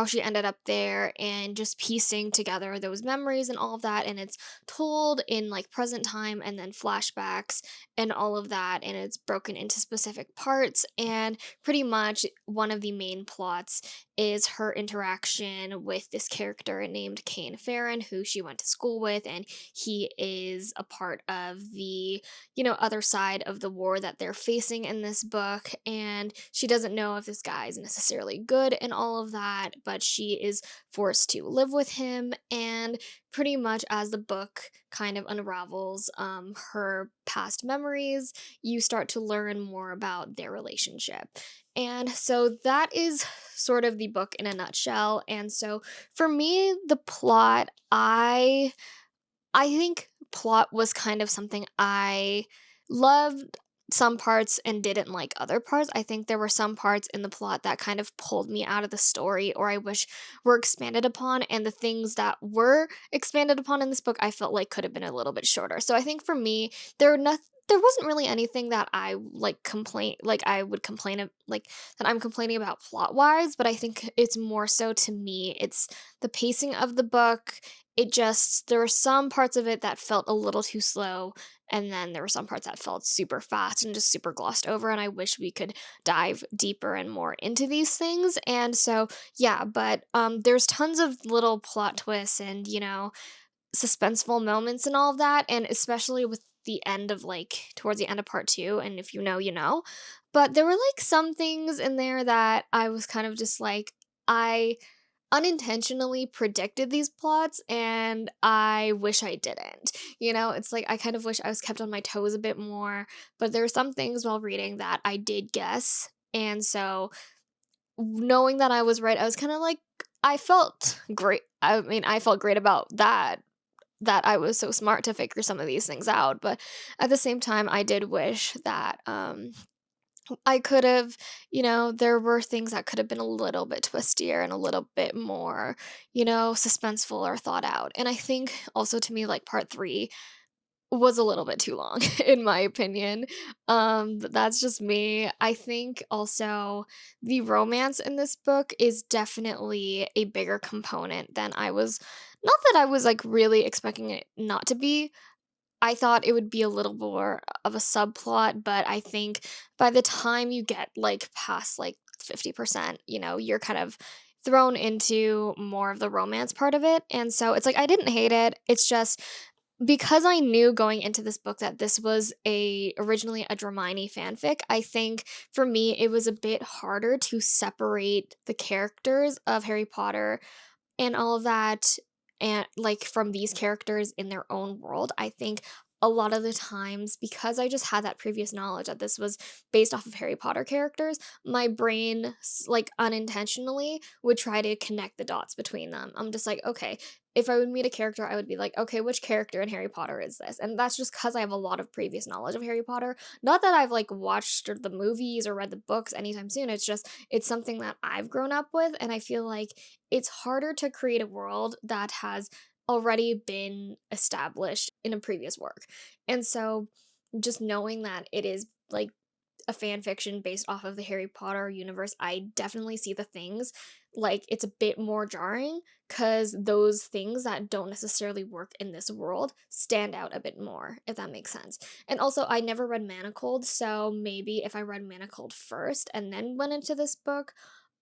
she ended up there, and just piecing together those memories and all of that. And it's told in like present time and then flashbacks and all of that, and it's broken into specific parts. And pretty much one of the main plots is her interaction with this character named Kane Farron, who she went to school with, and he is a part of the, other side of the war that they're facing in this book. And she doesn't know if this guy is necessarily good and all of that, but she is forced to live with him. And pretty much as the book kind of unravels her past memories, you start to learn more about their relationship. And so that is sort of the book in a nutshell. And so for me, the plot, I think plot was kind of something I loved some parts and didn't like other parts. I think there were some parts in the plot that kind of pulled me out of the story, or I wish were expanded upon, and the things that were expanded upon in this book I felt like could have been a little bit shorter. So I think for me, there wasn't really anything that I I would complain of, like that I'm complaining about plot wise, but I think it's more so to me, it's the pacing of the book. There were some parts of it that felt a little too slow, and then there were some parts that felt super fast and just super glossed over, and I wish we could dive deeper and more into these things. And so, yeah, but there's tons of little plot twists and, suspenseful moments and all of that, and especially with the end of like towards the end of part 2, and if you know, you know. But there were like some things in there that I was kind of just like, I unintentionally predicted these plots, and I wish I didn't. It's like I kind of wish I was kept on my toes a bit more, but there are some things while reading that I did guess. And so knowing that I was right, I was kind of like, I felt great. I mean, I felt great about that I was so smart to figure some of these things out, but at the same time I did wish that I could have, there were things that could have been a little bit twistier and a little bit more, suspenseful or thought out. And I think also to me, like part 3 was a little bit too long, in my opinion. That's just me. I think also the romance in this book is definitely a bigger component than not that I was like really expecting it not to be. I thought it would be a little more of a subplot, but I think by the time you get like past like 50%, you're kind of thrown into more of the romance part of it. And so it's like I didn't hate it. It's just because I knew going into this book that this was originally a Hermione fanfic, I think for me it was a bit harder to separate the characters of Harry Potter and all of that, and like from these characters in their own world. I think a lot of the times, because I just had that previous knowledge that this was based off of Harry Potter characters, my brain like unintentionally would try to connect the dots between them. I'm just like, okay, if I would meet a character, I would be like, okay, which character in Harry Potter is this? And that's just because I have a lot of previous knowledge of Harry Potter. Not that I've like watched the movies or read the books anytime soon. It's just, it's something that I've grown up with. And I feel like it's harder to create a world that has already been established in a previous work. And so just knowing that it is like a fan fiction based off of the Harry Potter universe, I definitely see the things like it's a bit more jarring because those things that don't necessarily work in this world stand out a bit more, if that makes sense. And also, I never read Manacled, so maybe if I read Manacled first and then went into this book,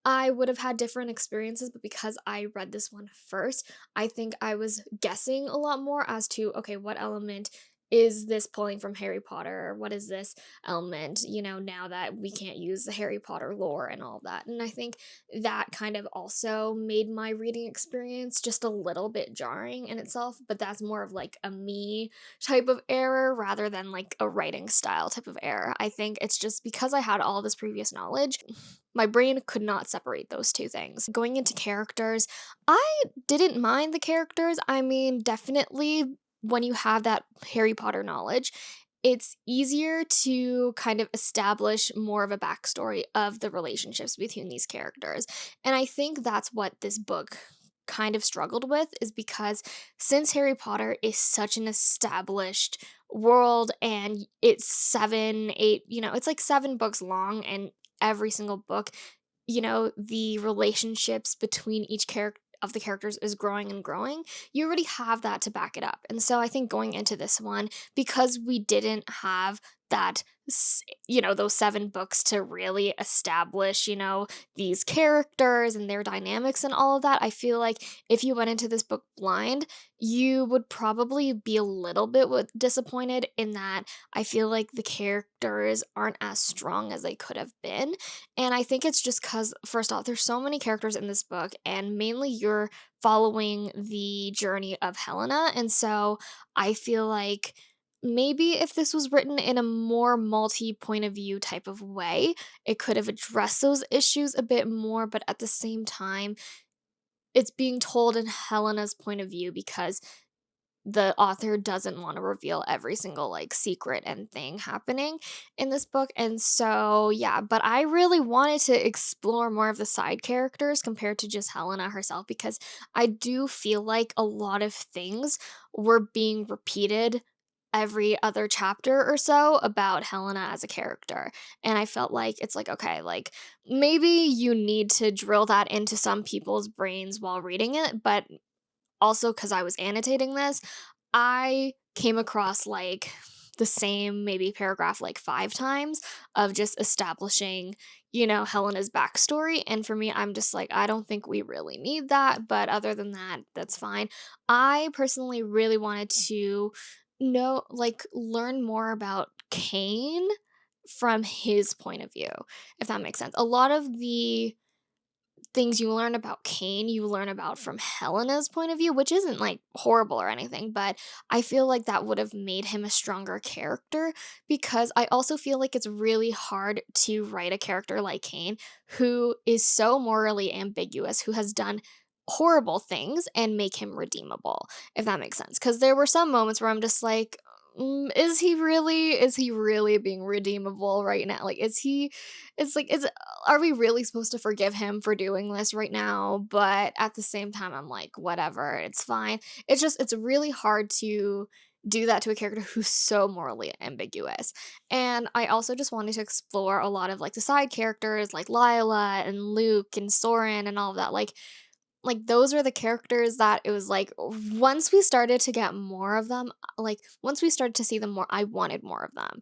I would have had different experiences, but because I read this one first, I think I was guessing a lot more as to, okay, what element is this pulling from Harry Potter? Or what is this element, now that we can't use the Harry Potter lore and all that? And I think that kind of also made my reading experience just a little bit jarring in itself, but that's more of like a me type of error rather than like a writing style type of error. I think it's just because I had all this previous knowledge, my brain could not separate those two things. Going into characters, I didn't mind the characters. I mean, definitely when you have that Harry Potter knowledge, it's easier to kind of establish more of a backstory of the relationships between these characters. And I think that's what this book kind of struggled with, is because since Harry Potter is such an established world and it's 7, 8, it's like 7 books long, and every single book, the relationships between each character of the characters is growing and growing, you already have that to back it up. And so I think going into this one, because we didn't have that, those 7 books to really establish, these characters and their dynamics and all of that, I feel like if you went into this book blind, you would probably be a little bit disappointed in that I feel like the characters aren't as strong as they could have been. And I think it's just because, first off, there's so many characters in this book, and mainly you're following the journey of Helena. And so I feel like maybe if this was written in a more multi point of view type of way, it could have addressed those issues a bit more. But at the same time, it's being told in Helena's point of view because the author doesn't want to reveal every single like secret and thing happening in this book. And so yeah, but I really wanted to explore more of the side characters compared to just Helena herself, because I do feel like a lot of things were being repeated every other chapter or so about Helena as a character. And I felt like it's like, okay, like maybe you need to drill that into some people's brains while reading it, but also because I was annotating this, I came across like the same maybe paragraph like 5 times of just establishing, Helena's backstory. And for me, I'm just like, I don't think we really need that. But other than that, that's fine. I personally really wanted to learn more about Cain from his point of view, if that makes sense. A lot of the things you learn about Cain, you learn about from Helena's point of view, which isn't like horrible or anything, but I feel like that would have made him a stronger character, because I also feel like it's really hard to write a character like Cain who is so morally ambiguous, who has done horrible things, and make him redeemable, if that makes sense. Because there were some moments where I'm just like, is he really being redeemable right now? Like, are we really supposed to forgive him for doing this right now? But at the same time, I'm like, whatever, it's fine. It's really hard to do that to a character who's so morally ambiguous. And I also just wanted to explore a lot of like the side characters like Lila and Luke and Soren and all of that. Like those are the characters that it was like once we started to get more of them, like once we started to see them more, I wanted more of them.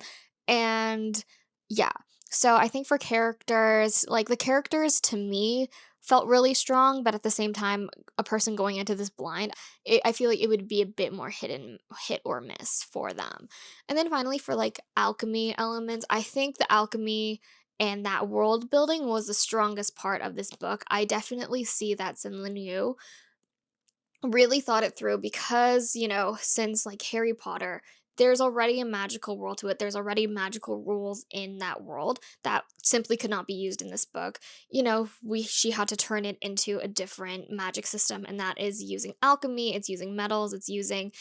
And yeah. So I think for characters, like the characters to me felt really strong, but at the same time, a person going into this blind, I feel like it would be a bit more hit or miss for them. And then finally, for like alchemy elements, I think the alchemy and that world building was the strongest part of this book. I definitely see that SenLinYu really thought it through because, since like Harry Potter, there's already a magical world to it. There's already magical rules in that world that simply could not be used in this book. She had to turn it into a different magic system, and that is using alchemy, it's using metals, it's using,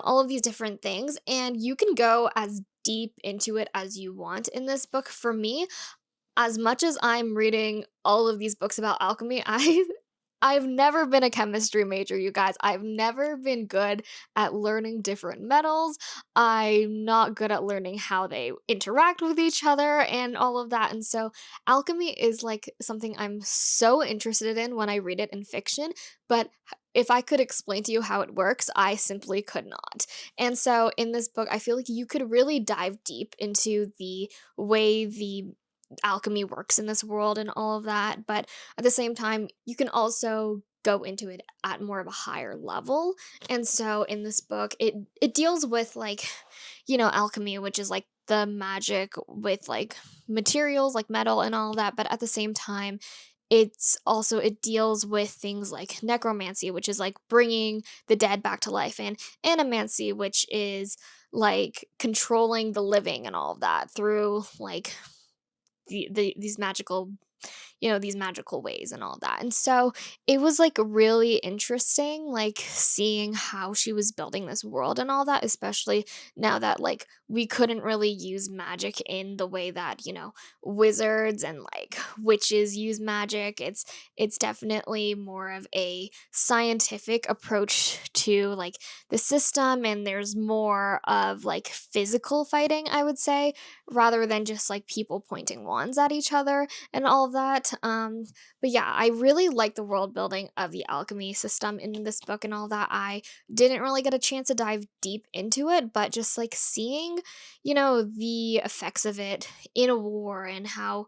all of these different things. And you can go as deep into it as you want in this book. For me, as much as I'm reading all of these books about alchemy, I've never been a chemistry major, you guys. I've never been good at learning different metals. I'm not good at learning how they interact with each other and all of that. And so, alchemy is like something I'm so interested in when I read it in fiction, but if I could explain to you how it works, I simply could not. And so, in this book, I feel like you could really dive deep into the way the alchemy works in this world and all of that, but at the same time, you can also go into it at more of a higher level. And so in this book, it deals with like, alchemy, which is like the magic with like materials like metal and all that, but at the same time, it deals with things like necromancy, which is like bringing the dead back to life, and animancy, which is like controlling the living and all of that through like these magical, these magical ways and all that. And so it was like really interesting, like seeing how she was building this world and all that, especially now that like we couldn't really use magic in the way that, wizards and like witches use magic. It's definitely more of a scientific approach to like the system, and there's more of like physical fighting, I would say, rather than just like people pointing wands at each other and all of that. But yeah, I really like the world building of the alchemy system in this book and all that. I didn't really get a chance to dive deep into it, but just like seeing, the effects of it in a war and how,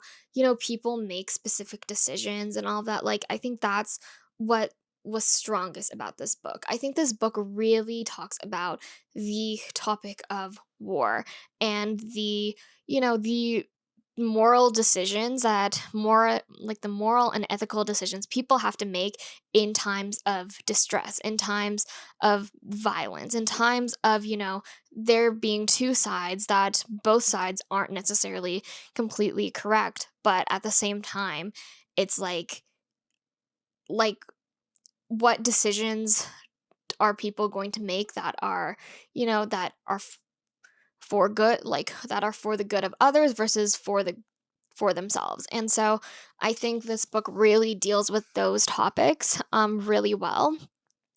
people make specific decisions and all of that. Like, I think that's what was strongest about this book. I think this book really talks about the topic of war and the moral decisions that more like the moral and ethical decisions people have to make in times of distress, in times of violence, in times of, there being two sides that both sides aren't necessarily completely correct, but at the same time, it's like what decisions are people going to make that are, that are for good, like that are for the good of others versus for themselves. And so I think this book really deals with those topics really well.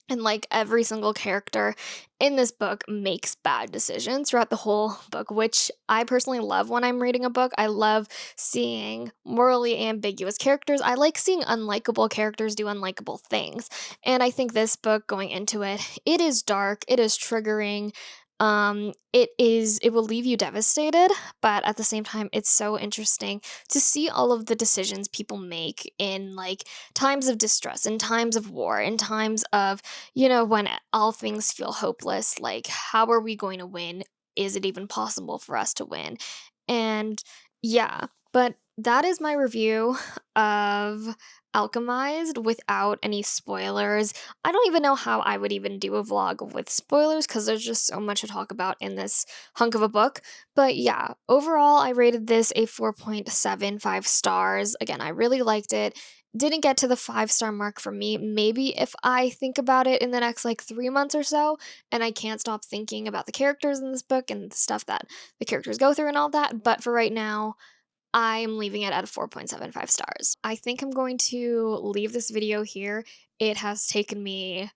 And like every single character in this book makes bad decisions throughout the whole book, which I personally love when I'm reading a book. I love seeing morally ambiguous characters. I like seeing unlikable characters do unlikable things. And I think this book, going into it, it is dark, it is triggering. It will leave you devastated, but at the same time, it's so interesting to see all of the decisions people make in like times of distress, in times of war, in times of, when all things feel hopeless. Like, how are we going to win? Is it even possible for us to win? And yeah, but that is my review of Alchemized without any spoilers. I don't even know how I would even do a vlog with spoilers because there's just so much to talk about in this hunk of a book. But yeah, overall, I rated this a 4.75 stars. Again, I really liked it. Didn't get to the 5-star mark for me. Maybe if I think about it in the next like 3 months or so, and I can't stop thinking about the characters in this book and the stuff that the characters go through and all that. But for right now, I'm leaving it at a 4.75 stars. I think I'm going to leave this video here. It has taken me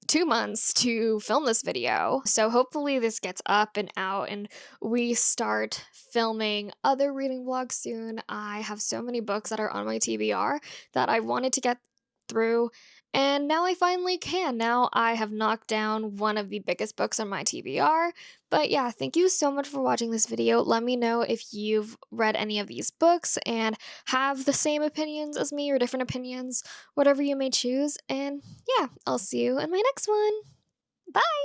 2 months to film this video, so hopefully this gets up and out and we start filming other reading vlogs soon. I have so many books that are on my TBR that I wanted to get through, And now I finally can. Now I have knocked down one of the biggest books on my TBR. But yeah, thank you so much for watching this video. Let me know if you've read any of these books and have the same opinions as me or different opinions, whatever you may choose. And yeah, I'll see you in my next one. Bye!